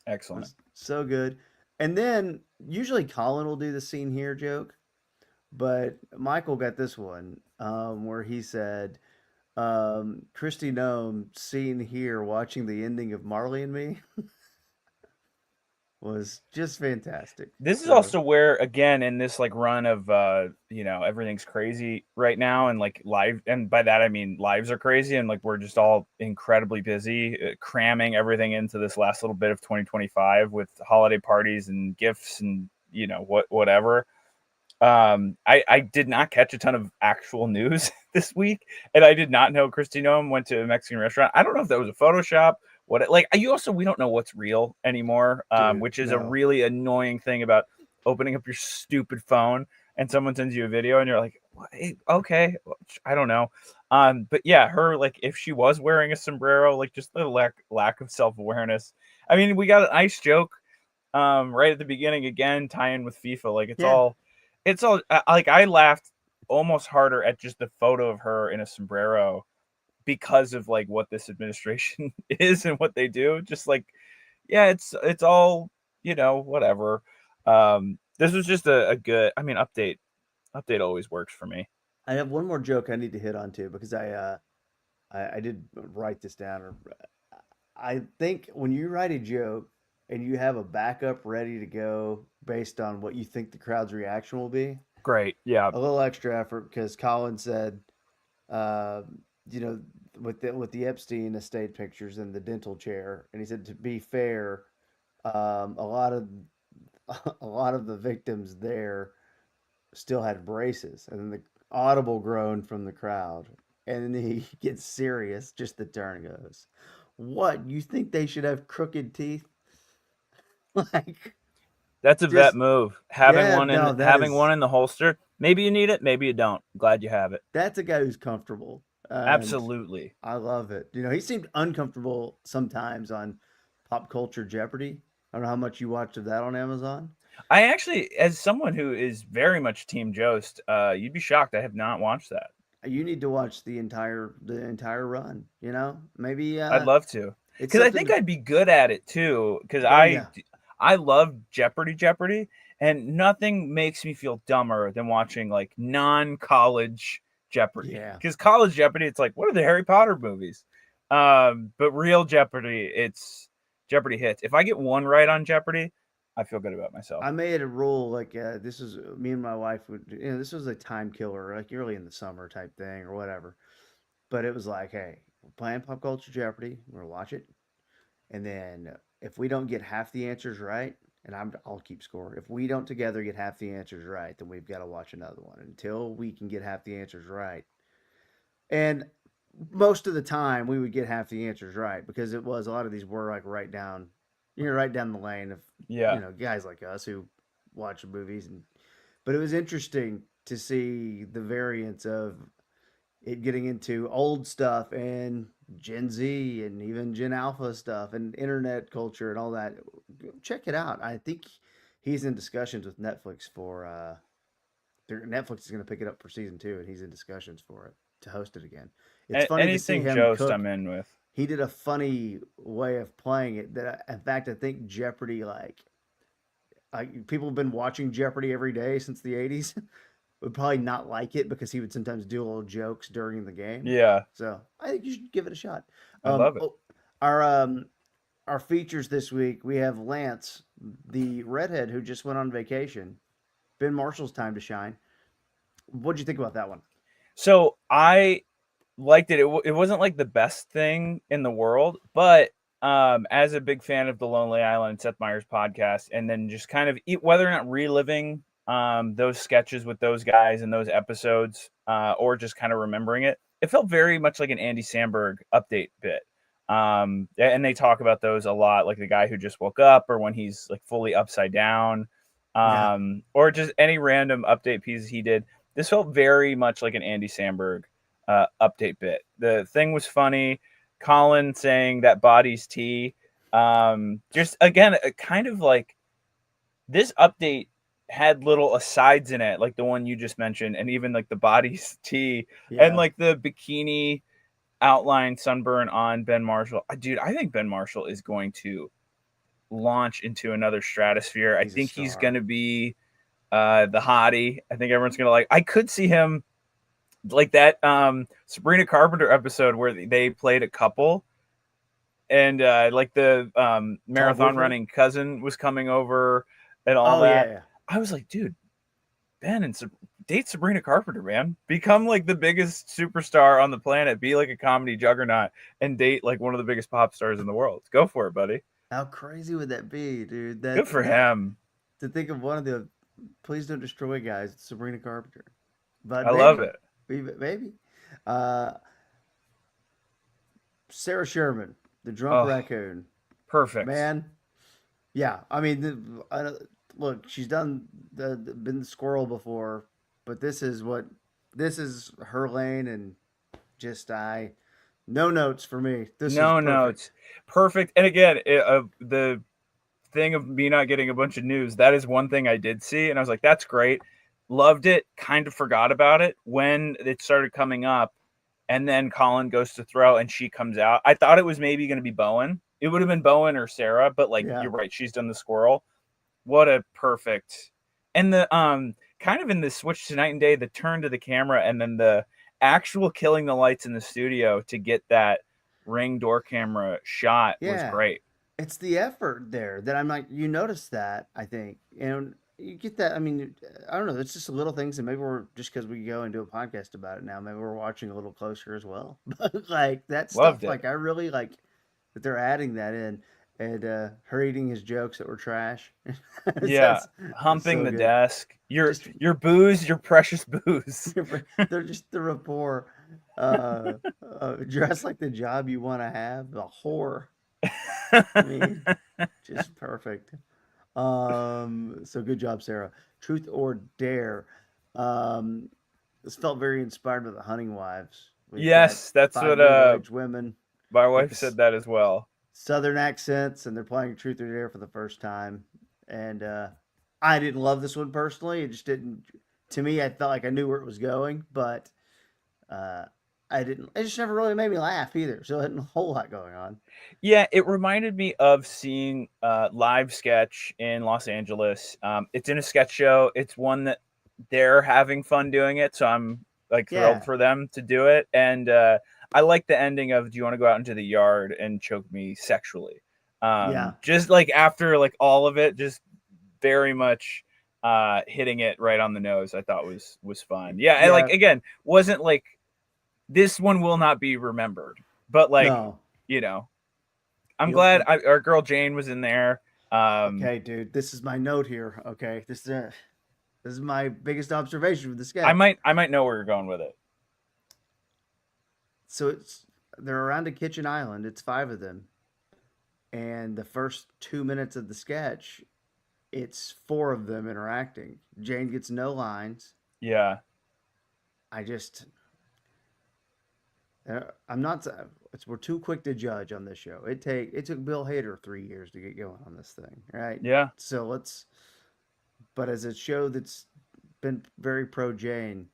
It
excellent.
was so good. And then usually Colin will do the scene here joke, but Michael got this one where he said, Christy Nome seen here watching the ending of Marley and Me. was just fantastic.
This is
So
also where, again, in this like run of everything's crazy right now, and like live, and by that I mean lives are crazy, and like we're just all incredibly busy, cramming everything into this last little bit of 2025 with holiday parties and gifts and whatever. I did not catch a ton of actual news this week, and I did not know Christy Noem went to a Mexican restaurant. I don't know if that was a Photoshop. We don't know what's real anymore,
dude,
which is a
no.
really annoying thing about opening up your stupid phone and someone sends you a video and you're like, okay, I don't know. But yeah, her, like, if she was wearing a sombrero, like, just the lack of self-awareness. I mean, we got an ice joke right at the beginning, again, tie-in with FIFA. Like,
Yeah.
it's all like, I laughed almost harder at just the photo of her in a sombrero because of like what this administration is and what they do. Just like, yeah, it's all, whatever. This was just a good, I mean, update always works for me.
I have one more joke I need to hit on too because I did write this down. Or I think when you write a joke and you have a backup ready to go based on what you think the crowd's reaction will be,
Great. Yeah.
a little extra effort because Colin said, uh, you know, with the Epstein estate pictures and the dental chair, and he said to be fair, a lot of a lot of the victims there still had braces, and then the audible groan from the crowd, and then he gets serious. Just the turn goes, "What, you think they should have crooked teeth?" Like,
That's a vet
just
move.
yeah, no,
Having one in the holster. Maybe you need it, maybe you don't. Glad you have it.
that's a guy who's comfortable, and
Absolutely.
I love it. He seemed uncomfortable sometimes on Pop Culture Jeopardy. I don't know how much you watched of that on Amazon.
I actually, as someone who is very much Team Jost, you'd be shocked. I have not watched that.
You need to watch the entire run. Maybe
I'd love to,
it's
because I
something
think
to.
I'd be good at it too. Because
Oh yeah,
I love Jeopardy, and nothing makes me feel dumber than watching like non-college Jeopardy.
yeah.
Because college Jeopardy, it's like, what are the Harry Potter movies? But real Jeopardy, it's Jeopardy hits. If I get one right on Jeopardy, I feel good about myself.
I made a rule like this is me and my wife would. This was a time killer, like early in the summer type thing or whatever. But it was like, hey, we're playing Pop Culture Jeopardy. We're gonna watch it, and then if we don't get half the answers right, and I'll keep score. If we don't together get half the answers right, then we've got to watch another one until we can get half the answers right. And most of the time, we would get half the answers right because it was a lot of these were like right down the lane of
Yeah.
guys like us who watch movies. But it was interesting to see the variance of it getting into old stuff and Gen Z and even Gen Alpha stuff and internet culture and all that. Check it out. I think he's in discussions with Netflix for Netflix is going to pick it up for season 2, and he's in discussions for it to host it again. It's funny to see
Anything
him
Jost,
cook.
I'm in with.
He did a funny way of playing it that, in fact, I think Jeopardy, like people have been watching Jeopardy every day since the '80s, would probably not like it because he would sometimes do little jokes during the game.
Yeah,
So I think you should give it a shot.
I love it.
Our our features this week, we have Lance, the redhead who just went on vacation. Ben Marshall's time to shine. What'd you think about that one?
So I liked it. It wasn't like the best thing in the world, but as a big fan of the Lonely Island and Seth Meyers podcast, and then just kind of whether or not reliving those sketches with those guys and those episodes, or just kind of remembering it, it felt very much like an Andy Samberg update bit. And they talk about those a lot, like the guy who just woke up, or when he's like fully upside down,
Yeah,
or just any random update pieces he did. This felt very much like an Andy Samberg update bit. The thing was funny. Colin saying that body's tea. Just again, kind of like this update had little asides in it, like the one you just mentioned, and even like the body's tea, and
yeah.
like the bikini outline sunburn on Ben Marshall. Dude, I think Ben Marshall is going to launch into another stratosphere. I
He's a
think he's going
star.
to be the hottie. I think everyone's going to like. I could see him like that Sabrina Carpenter episode where they played a couple. and like the marathon
boyfriend?
running cousin was coming over and all
Oh
that.
yeah.
I was like, dude, Ben and date Sabrina Carpenter, man. Become like the biggest superstar on the planet. Be like a comedy juggernaut and date like one of the biggest pop stars in the world. Go for it, buddy.
How crazy would that be, dude?
Good for
That
him.
to think of one of the Please Don't Destroy guys, Sabrina Carpenter. But
I love
maybe,
it.
maybe. Uh, Sarah Sherman, the drunk
Oh,
raccoon.
perfect.
Man, yeah. I mean, look, she's done been the squirrel before, but this is her lane, and just no notes for me. This is
No notes.
perfect.
Perfect. And again, the thing of me not getting a bunch of news, that is one thing I did see. And I was like, that's great. Loved it. Kind of forgot about it when it started coming up. And then Colin goes to throw and she comes out. I thought it was maybe going to be Bowen. It would have been Bowen or Sarah, but like
Yeah,
you're right, she's done the squirrel. What a perfect. And the kind of in the switch to night and day, the turn to the camera and then the actual killing the lights in the studio to get that ring door camera shot was
yeah.
great.
It's the effort there that I'm like. You notice that, I think, and you get that. I mean, I don't know. It's just little things, and maybe we're just because we go and do a podcast about it now. Maybe we're watching a little closer as well. But like that
Loved
stuff,
it.
like I really like that they're adding that in, and her eating his jokes that were trash.
Yeah,
that's, that's
humping
so
the
good.
desk.
Just
Your booze, your precious booze.
they're just the rapport, uh, dressed like the job you want to have. The whore. I mean, just perfect. So good job, Sarah. Truth or Dare. Um, this felt very inspired by the Hunting Wives. We've got
Yes, that's
five
what
middle-aged women
my
with
wife
the
said that as well.
southern accents, and they're playing Truth or Dare for the first time. And I didn't love this one personally. It just didn't. To me, I felt like I knew where it was going, but uh, I didn't. It just never really made me laugh either. So it had a whole lot going on.
Yeah, it reminded me of seeing live sketch in Los Angeles. It's in a sketch show. It's one that they're having fun doing it, so I'm like thrilled
Yeah,
for them to do it. And I like the ending of "Do you want to go out into the yard and choke me sexually?"
yeah.
Just like after like all of it, just very much hitting it right on the nose. I thought was fun. Yeah, and like
Yeah,
again, wasn't like this one will not be remembered, but like
no.
you know I'm
You'll,
glad our girl Jane was in there.
okay, dude, this is my note here. Okay, this is my biggest observation of the
I
sketch.
might know where you're going with it.
So they're around a kitchen island. It's five of them, and the first 2 minutes of the sketch, it's four of them interacting. Jane gets no lines.
Yeah,
I just, I'm not. We're too quick to judge on this show. It took Bill Hader 3 years to get going on this thing, right?
yeah.
So let's. But as a show that's been very pro Jane,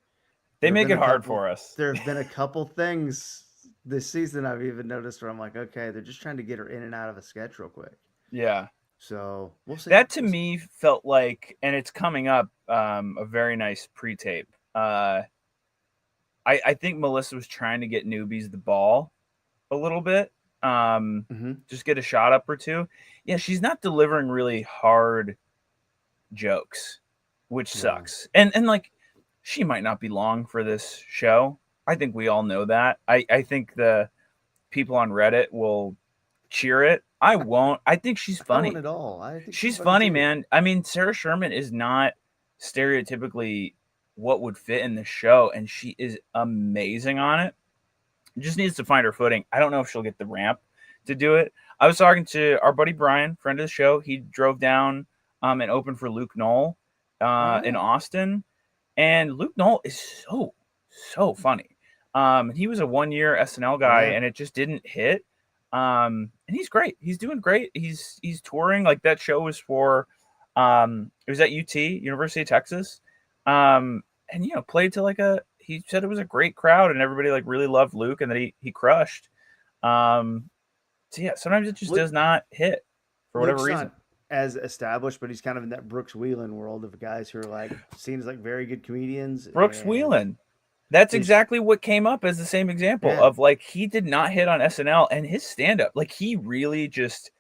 They
there have
make
been
it
a
hard
couple.
for us.
There have been a couple things this season I've even noticed where I'm like, okay, they're just trying to get her in and out of a sketch real quick.
Yeah,
So we'll see.
that to me felt like, and it's coming up. A very nice pre-tape. I think Melissa was trying to get newbies the ball a little bit.
Mm-hmm.
Just get a shot up or two. Yeah, she's not delivering really hard jokes, which
No.
sucks. And like she might not be long for this show. I think we all know that. I think the people on Reddit will cheer it. I won't. I think she's
I won't
funny.
at all. I think she's
She's
funny
funny,
too.
man. I mean, Sarah Sherman is not stereotypically what would fit in the show, and she is amazing on it. Just needs to find her footing. I don't know if she'll get the ramp to do it. I was talking to our buddy Brian, friend of the show. He drove down and opened for Luke Knoll
Oh
in
yeah.
Austin, and Luke Knoll is so funny. He was a 1 year SNL guy,
Yeah.
and it just didn't hit. And he's great. He's doing great. He's touring. Like that show was for it was at UT, University of Texas. And played to like a he said it was a great crowd and everybody like really loved Luke and that he crushed. Um so yeah, sometimes it just
Luke
does not hit for whatever
Luke's
reason.
not as established, but he's kind of in that Brooks Wheelan world of guys who are like seen as like very good comedians
Brooks
and
Wheelan. That's exactly what came up as the same example
Yeah.
of like he did not hit on SNL and his stand up. Like he really just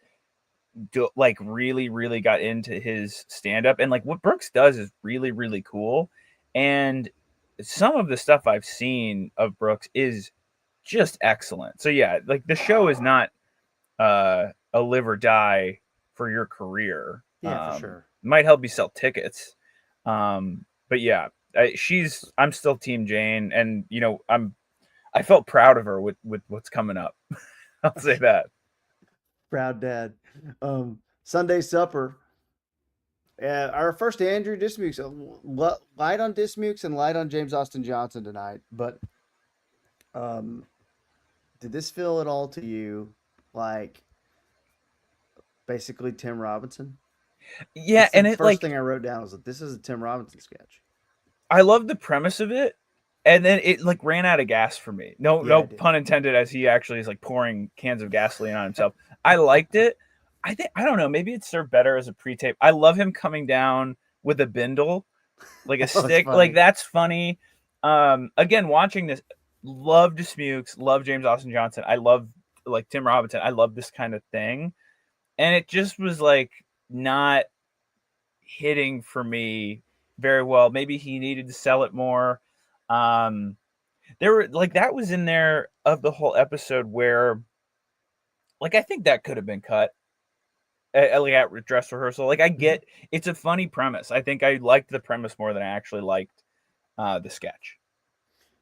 really got into his stand up and like what Brooks does is really cool. And some of the stuff I've seen of Brooks is just excellent. So yeah, like the show is not a live or die for your career.
Yeah, for sure.
Might help you sell tickets. But yeah, I'm still Team Jane, and you know I felt proud of her with what's coming up. I'll say that.
Proud dad. Sunday supper. Our first Andrew Dismukes. Light on Dismukes and light on James Austin Johnson tonight. But um, did this feel at all to you like basically Tim Robinson?
Yeah,
That's the
and it
first
like
thing I wrote down was that this is a Tim Robinson sketch.
I love the premise of it, and then it like ran out of gas for me.
Yeah,
No
I did.
pun intended, as he actually is like pouring cans of gasoline on himself. I liked it. I don't know, maybe it served better as a pre-tape. I love him coming down with a bindle, like a
Oh, it's
stick. Like
funny.
that's funny. Again, watching this, love Dismukes, love James Austin Johnson. I love like Tim Robinson. I love this kind of thing, and it just was like not hitting for me very well. Maybe he needed to sell it more. Um, there were like that was in there of the whole episode where like I think that could have been cut like at dress rehearsal. Like I
Mhm.
get it's a funny premise. I think I liked the premise more than I actually liked the sketch.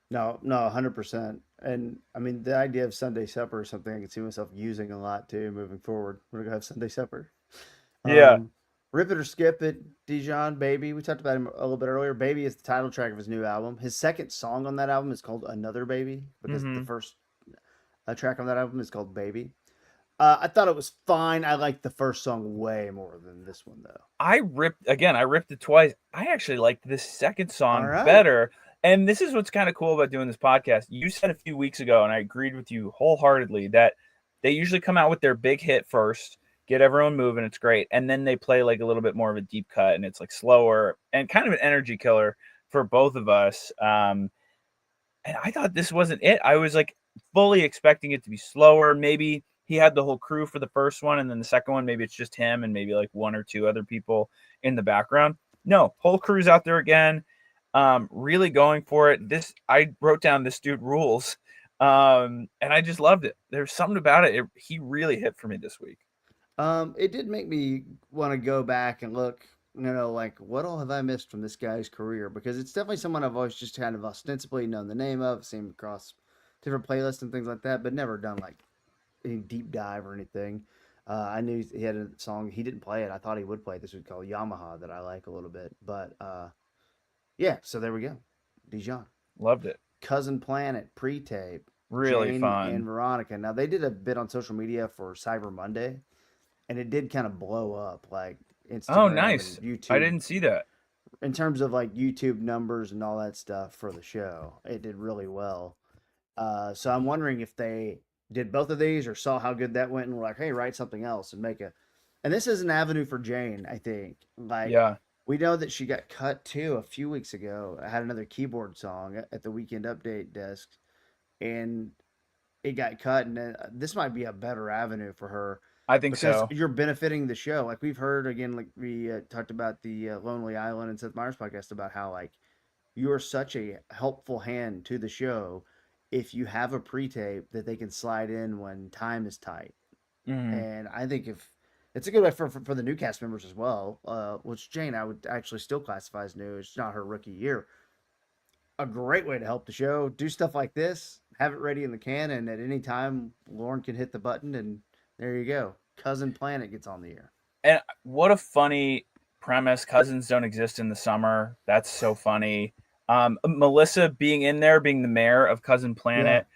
No, no, 100%. And I mean, the idea of Sunday supper is something I can see myself using a lot too moving forward. We're gonna go have Sunday supper.
Yeah.
Um, Rip It or Skip It, Dijon, Baby. We talked about him a little bit earlier. Baby is the title track of his new album. His second song on that album is called Another Baby because the
Mm-hmm.
first track on that album is called Baby. I thought it was fine. I liked the first song way more than this one, though.
I ripped it twice. I actually liked this second
All
song
right.
better. And this is what's kind of cool about doing this podcast. You said a few weeks ago, and I agreed with you wholeheartedly, that they usually come out with their big hit first, get everyone moving, it's great. And then they play like a little bit more of a deep cut and it's like slower and kind of an energy killer for both of us. And I thought this wasn't it. I was like fully expecting it to be slower. Maybe he had the whole crew for the first one, and then the second one, maybe it's just him and maybe like one or two other people in the background. No, whole crew's out there again. Really going for it. This I wrote down this dude rules. And I just loved it. There's something about it. He really hit for me this week.
It did make me want to go back and look, like what all have I missed from this guy's career? Because it's definitely someone I've always just kind of ostensibly known the name of, seen across different playlists and things like that, but never done like any deep dive or anything. I knew he had a song. He didn't play it. I thought he would play it. This was called Yamaha that I like a little bit. But yeah, so there we go. Dijon.
Loved it.
Cousin Planet pre-tape.
Really
Jane and
fun.
Veronica. Now they did a bit on social media for Cyber Monday, and it did kind of blow up like
Oh,
Instagram and
nice. I
YouTube
didn't see that.
in terms of like YouTube numbers and all that stuff for the show. It did really well. So I'm wondering if they did both of these or saw how good that went and were like, hey, write something else and make a. And this is an avenue for Jane, I think. Like,
Yeah.
we know that she got cut too a few weeks ago. I had another keyboard song at the weekend update desk, and it got cut. And this might be a better avenue for her
I think
because
so.
you're benefiting the show. Like, we've heard again, like we talked about the Lonely Island and Seth Meyers podcast about how, like, you are such a helpful hand to the show if you have a pre-tape that they can slide in when time is tight.
Mm.
And I think if it's a good way for the new cast members as well, which Jane I would actually still classify as new. It's not her rookie year. A great way to help the show. Do stuff like this. Have it ready in the can, and at any time, Lauren can hit the button, and there you go. Cousin Planet gets on the air.
And what a funny premise. Cousins don't exist in the summer. That's so funny. Melissa being in there, being the mayor of Cousin
Yeah.
Planet.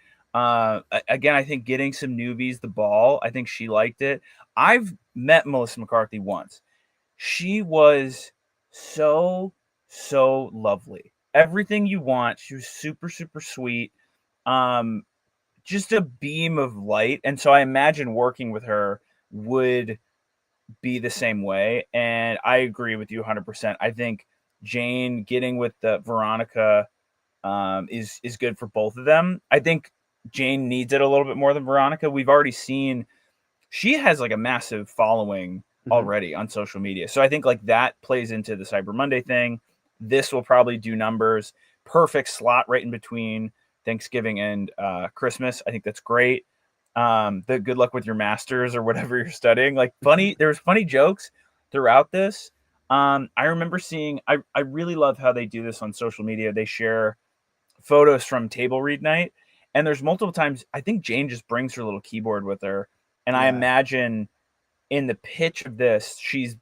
Again, I think getting some newbies the ball. I think she liked it. I've met Melissa McCarthy once. She was so, so lovely. Everything you want. She was super sweet. Um, just a beam of light. And so I imagine working with her would be the same way. And I agree with you 100%. I think Jane getting with the Veronica is good for both of them. I think Jane needs it a little bit more than Veronica. We've already seen she has like a massive following
Mhm.
already on social media. So I think like that plays into the Cyber Monday thing. This will probably do numbers. Perfect slot right in between Thanksgiving and Christmas. I think that's great. The good luck with your masters or whatever you're studying. Like there's funny jokes throughout this. I remember seeing. I really love how they do this on social media. They share photos from table read night, and there's multiple times. I think Jane just brings her little keyboard with her, and I
Yeah.
imagine in the pitch of this, she's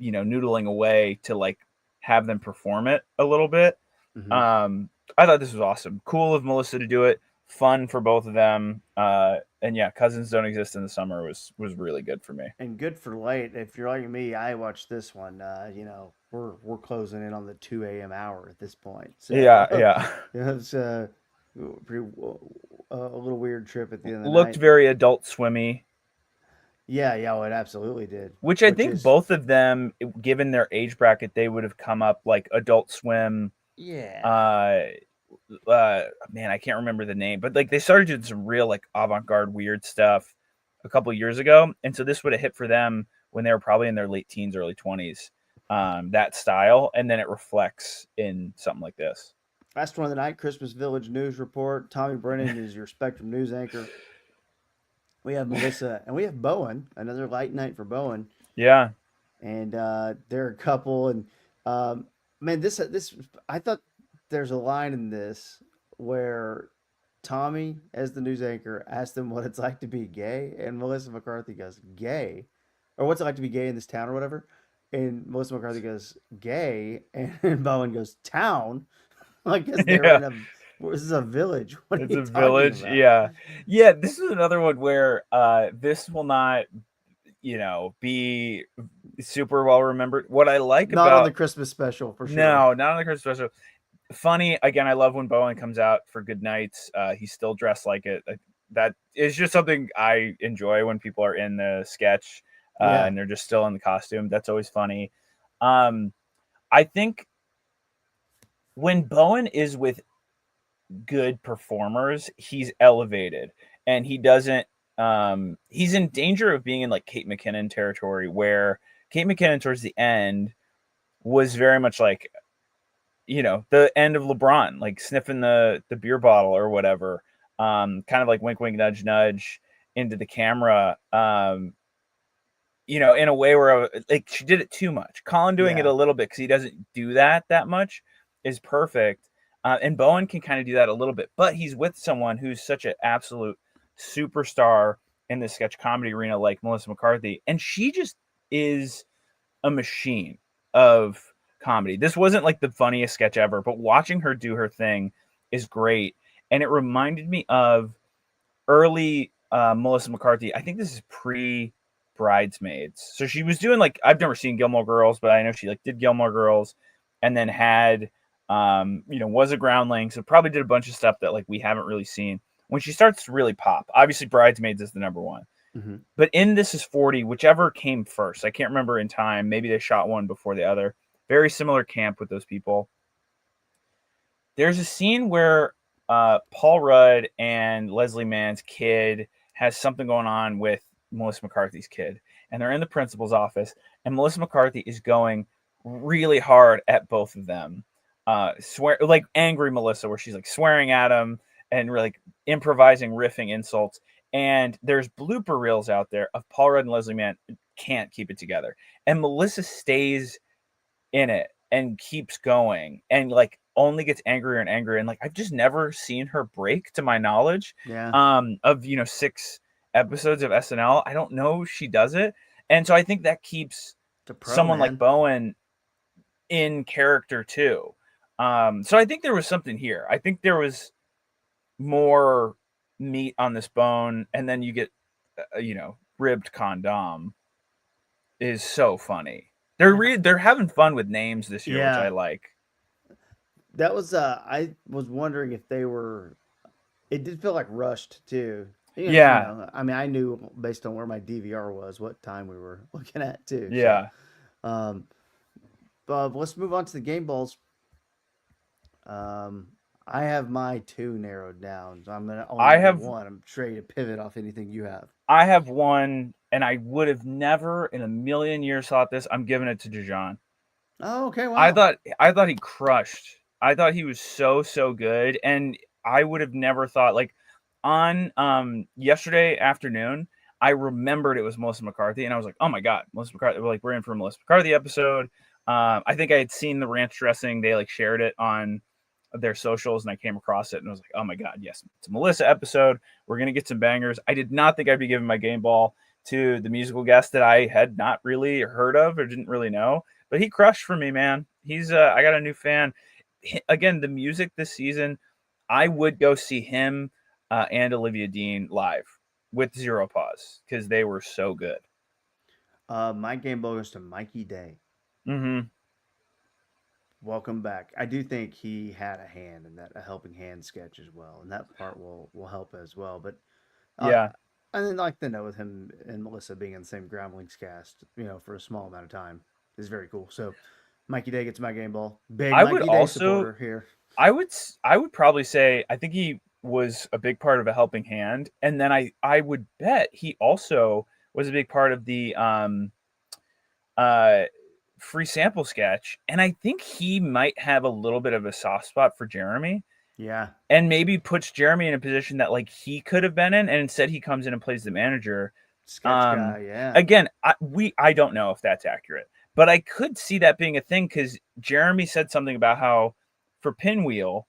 noodling away to like have them perform it a little bit.
Mhm.
I thought this was awesome. Cool of Melissa to do it. Fun for both of them. And yeah, Cousins Don't Exist in the Summer was really good for me.
And good for late. If you're like me, I watched this one. We're closing in on the 2 a.m. hour at this point.
Yeah,
So
yeah.
it's pretty a little weird trip at the end of the
Looked
night.
very Adult Swimmy,
Yeah, yeah, it absolutely did.
which I
Which
think
is
both of them, given their age bracket, they would have come up like Adult Swim.
yeah,
Uh, Man, I can't remember the name, but like they started doing some real like avant-garde weird stuff a couple years ago, and so this would have hit for them when they were probably in their late teens, early 20s. That style, and then it reflects in something like this.
last one of the night. Christmas Village News Report. Tommy Brennan is your Spectrum news anchor. We have Melissa and we have Bowen. Another light night for Bowen.
Yeah,
And they're a couple. And man, this I thought there's a line in this where Tommy, as the news anchor, asked them what it's like to be gay, and Melissa McCarthy goes, "Gay," or "What's it like to be gay in this town or whatever?" And Melissa McCarthy goes, "Gay," and Bowen goes, "Town," like because they're
yeah.
in a this is a village. What are
It's
you
a
talking
village.
about?
Yeah, yeah. This is another one where this will not, be super well remembered. What I like
Not on the
about
Christmas special for sure.
no, not on the Christmas special. Funny again. I love when Bowen comes out for Good Nights. He's still dressed like it. That is just something I enjoy when people are in the sketch
Yeah.
and they're just still in the costume. That's always funny. Um, I think when Bowen is with good performers, he's elevated, and he doesn't. He's in danger of being in like Kate McKinnon territory, where Kate McKinnon towards the end was very much like the end of LeBron, like sniffing the beer bottle or whatever. Kind of like wink, wink, nudge, nudge into the camera. In a way where like she did it too much. Colin doing it
Yeah.
a little bit because he doesn't do that much is perfect. And Bowen can kind of do that a little bit, but he's with someone who's such an absolute superstar in the sketch comedy arena, like Melissa McCarthy, and she just is a machine of comedy. This wasn't like the funniest sketch ever, but watching her do her thing is great. And it reminded me of early Melissa McCarthy. I think this is pre Bridesmaids. So she was doing like I've never seen Gilmore Girls, but I know she like did Gilmore Girls and then had was a groundling. So probably did a bunch of stuff that like we haven't really seen. When she starts to really pop, obviously Bridesmaids is the number one.
Hmm.
But in This Is 40, whichever came first, I can't remember in time. Maybe they shot one before the other. Very similar camp with those people. There's a scene where Paul Rudd and Leslie Mann's kid has something going on with Melissa McCarthy's kid, and they're in the principal's office, and Melissa McCarthy is going really hard at both of them, swear like angry Melissa, where she's like swearing at him and like improvising, riffing insults. And there's blooper reels out there of Paul Rudd and Leslie Mann can't keep it together, and Melissa stays in it and keeps going and like only gets angrier and angrier, and like I've just never seen her break to my knowledge
Yeah.
of 6 episodes of SNL. I don't know she does it, and so I think that keeps
It's a pro,
someone like
man.
Bowen in character too. So I think there was something here. I think there was more meat on this bone, and then you get ribbed condom is so funny. They're having fun with names this year, which I
Yeah.
like.
That was I was wondering if they were it did feel like rushed too.
Yeah,
I mean I knew based on where my DVR was what time we were looking at too. So
yeah.
um but let's move on to the game balls. Um I have my two narrowed down. So I'm gonna only
I
give
have
one. I'm ready to pivot off anything you have.
I have one, and I would have never in a million years thought this. I'm giving it to Dijon.
Oh, okay.
I
Wow.
thought I thought he crushed. I thought he was so good, and I would have never thought like on yesterday afternoon. I remembered it was Melissa McCarthy, and I was like, "Oh my god, Melissa McCarthy!" Like we're in for a Melissa McCarthy episode. I think I had seen the ranch dressing. They like shared it on their socials, and I came across it, and I was like, "Oh my god, yes, it's a Melissa episode. We're gonna get some bangers." I did not think I'd be giving my game ball to the musical guest that I had not really heard of or didn't really know, but he crushed for me, man. He's I got a new fan. Again, the music this season, I would go see him and Olivia Dean live with zero pause because they were so good.
My game ball goes to Mikey Day.
Mm-hmm.
Welcome back. I do think he had a hand in that, a helping hand sketch as well, and that part will help as well. But uh,
Yeah,
I then like to know with him and Melissa being in the same Groundlings cast, for a small amount of time is very cool. So Mikey Day gets my game ball. Big
I would
Mikey Day
also
supporter here.
I would probably say I think he was a big part of a helping hand, and then I would bet he also was a big part of the uh free sample sketch, and I think he might have a little bit of a soft spot for Jeremy,
Yeah,
and maybe puts Jeremy in a position that like he could have been in, and instead he comes in and plays the manager.
sketch guy. Yeah,
Again, I don't know if that's accurate, but I could see that being a thing because Jeremy said something about how for Pinwheel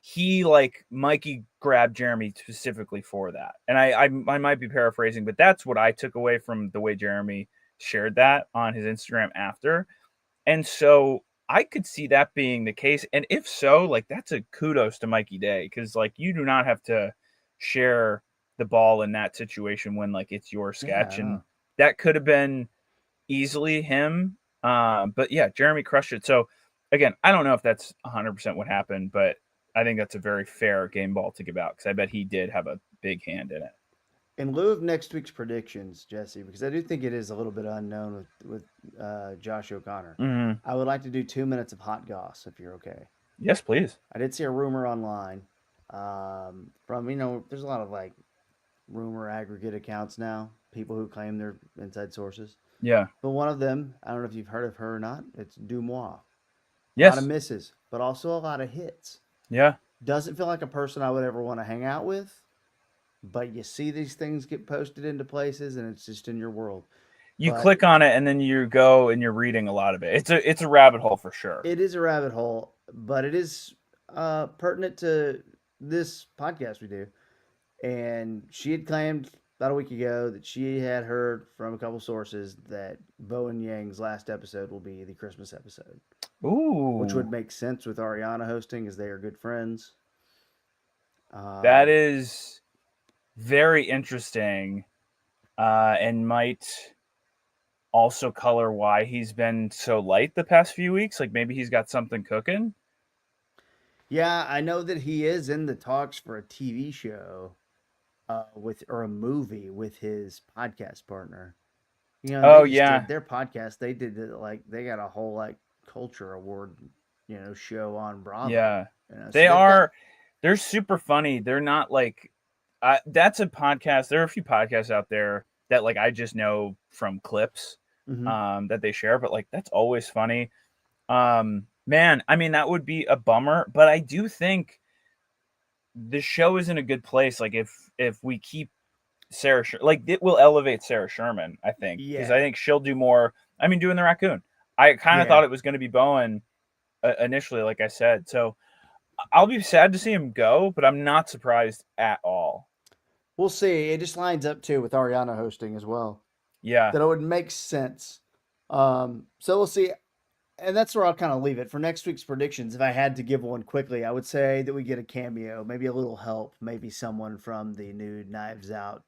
he like Mikey grabbed Jeremy specifically for that, and I might be paraphrasing, but that's what I took away from the way Jeremy shared that on his Instagram after, and so I could see that being the case, and if so, like that's a kudos to Mikey Day because like you do not have to share the ball in that situation when like it's your
yeah. I
sketch, and
know.
that could have been easily him. But yeah, Jeremy crushed it. So again, I don't know if that's 100% what happened, but I think that's a very fair game ball to give out because I bet he did have a big hand in it.
In lieu of next week's predictions, Jesse, because I do think it is a little bit unknown with Josh O'Connor,
Mm-hmm.
I would like to do 2 minutes of hot goss if you're okay.
Yes, please.
I did see a rumor online from there's a lot of like rumor aggregate accounts now, people who claim they're inside sources.
Yeah.
But one of them, I don't know if you've heard of her or not. It's Dumois. A lot of
Yes.
misses, but also a lot of hits.
Yeah.
Doesn't feel like a person I would ever want to hang out with, but you see these things get posted into places and it's just in your world.
You
But
click on it and then you go and you're reading a lot of it. It's a rabbit hole for sure.
it is a rabbit hole, but it is pertinent to this podcast we do. And she had claimed about a week ago that she had heard from a couple sources that Bo and Yang's last episode will be the Christmas episode, which
Ooh,
would make sense with Ariana hosting as they are good friends.
that
Um,
is very interesting, and might also color why he's been so light the past few weeks. Like maybe he's got something cooking.
yeah, I know that he is in the talks for a TV show with or a movie with his podcast partner. They
Oh
just did
yeah,
their podcast. They did it like they got a whole like culture award, show on Bravo.
yeah.
So
They
they've got.
are. They're super funny. They're not like. That's a podcast. There are a few podcasts out there that like I just know from clips
Mhm.
that they share, but like that's always funny. Man, I mean that would be a bummer, but I do think the show is in a good place. Like if we keep like it will elevate Sarah Sherman, I think, because I
Yeah,
think she'll do more. I mean, doing the raccoon. I kind of
yeah.
thought it was going to be Bowen initially, like I said. So I'll be sad to see him go, but I'm not surprised at all.
We'll see. It just lines up too with Ariana hosting as well.
Yeah,
That it would make sense. So we'll see. And that's where I'll kind of leave it for next week's predictions. If I had to give one quickly, I would say that we get a cameo, maybe a little help, maybe someone from the new Knives Out,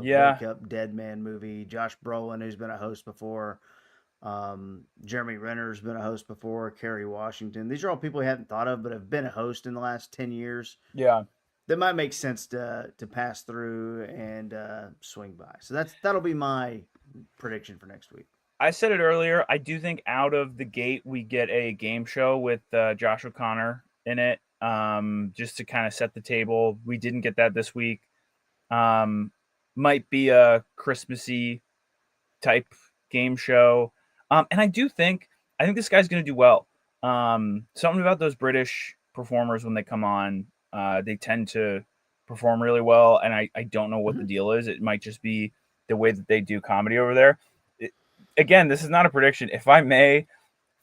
yeah,
Wake Up Dead Man movie. Josh Brolin, who's been a host before. Jeremy Renner's been a host before. Kerry Washington. These are all people we hadn't thought of, but have been a host in the last 10 years.
yeah.
That might make sense to pass through and swing by. So that'll be my prediction for next week.
I said it earlier. I do think out of the gate we get a game show with Josh O'Connor in it. just to kind of set the table. We didn't get that this week. Might be a Christmassy type game show. And I think this guy's going to do well. Something about those British performers when they come on, they tend to perform really well. And I don't know what the deal is. It might just be the way that they do comedy over there. Again, this is not a prediction. If I may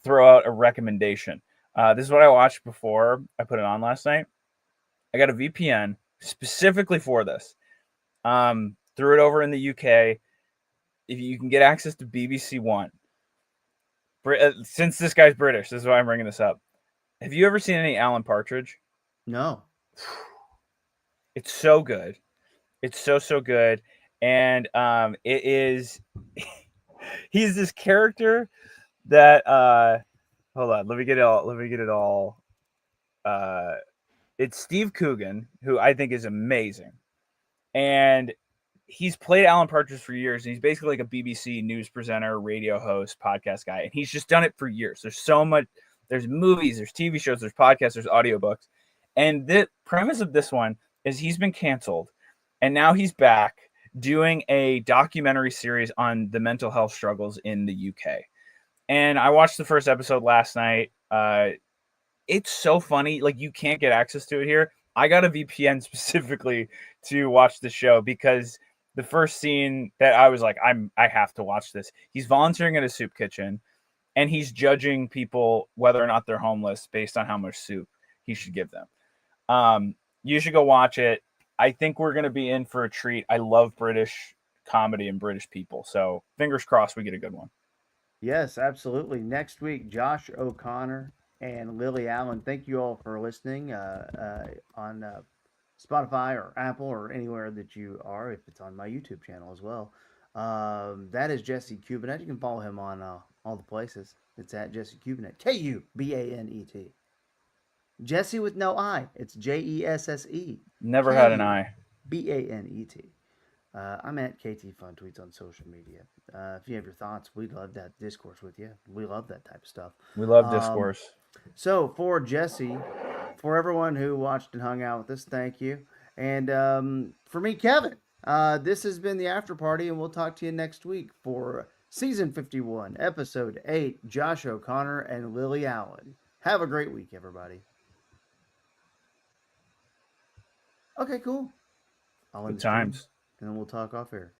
throw out a recommendation, this is what I watched before I put it on last night. I got a VPN specifically for this. Threw it over in the UK. If you can get access to BBC One, since this guy's British, this is why I'm bringing this up. Have you ever seen any Alan Partridge?
No.
It's so good. It's so good, and it is. He's this character that hold on, let me get it all. It's Steve Coogan, who I think is amazing, and he's played Alan Partridge for years, and he's basically like a BBC news presenter, radio host, podcast guy, and he's just done it for years. There's so much. There's movies, there's TV shows, there's podcasts, there's audiobooks, and the premise of this one is he's been canceled, and now he's back doing a documentary series on the mental health struggles in the UK. And I watched the first episode last night. It's so funny. Like, you can't get access to it here. I got a VPN specifically to watch the show because the first scene that I was like, I have to watch this. He's volunteering at a soup kitchen, and he's judging people whether or not they're homeless based on how much soup he should give them. You should go watch it. I think we're going to be in for a treat. I love British comedy and British people. So fingers crossed we get a good one.
Yes, absolutely. Next week, Josh O'Connor and Lily Allen. Thank you all for listening on Spotify or Apple or anywhere that you are, if it's on my YouTube channel as well. That is Jesse Kubanet. You can follow him on all the places. It's at Jesse Kubanet. Kubanet. Jesse with no I. It's Jesse.
Never had an eye.
Banet. I'm at KT Fun Tweets on social media. If you have your thoughts, we'd love that discourse with you. We love that type of stuff.
We love discourse.
So for Jesse, for everyone who watched and hung out with us, thank you. And for me, Kevin, this has been the After Party, and we'll talk to you next week for Season 51, Episode 8, Josh O'Connor and Lily Allen. Have a great week, everybody. Okay, cool.
Good times.
And then we'll talk off air.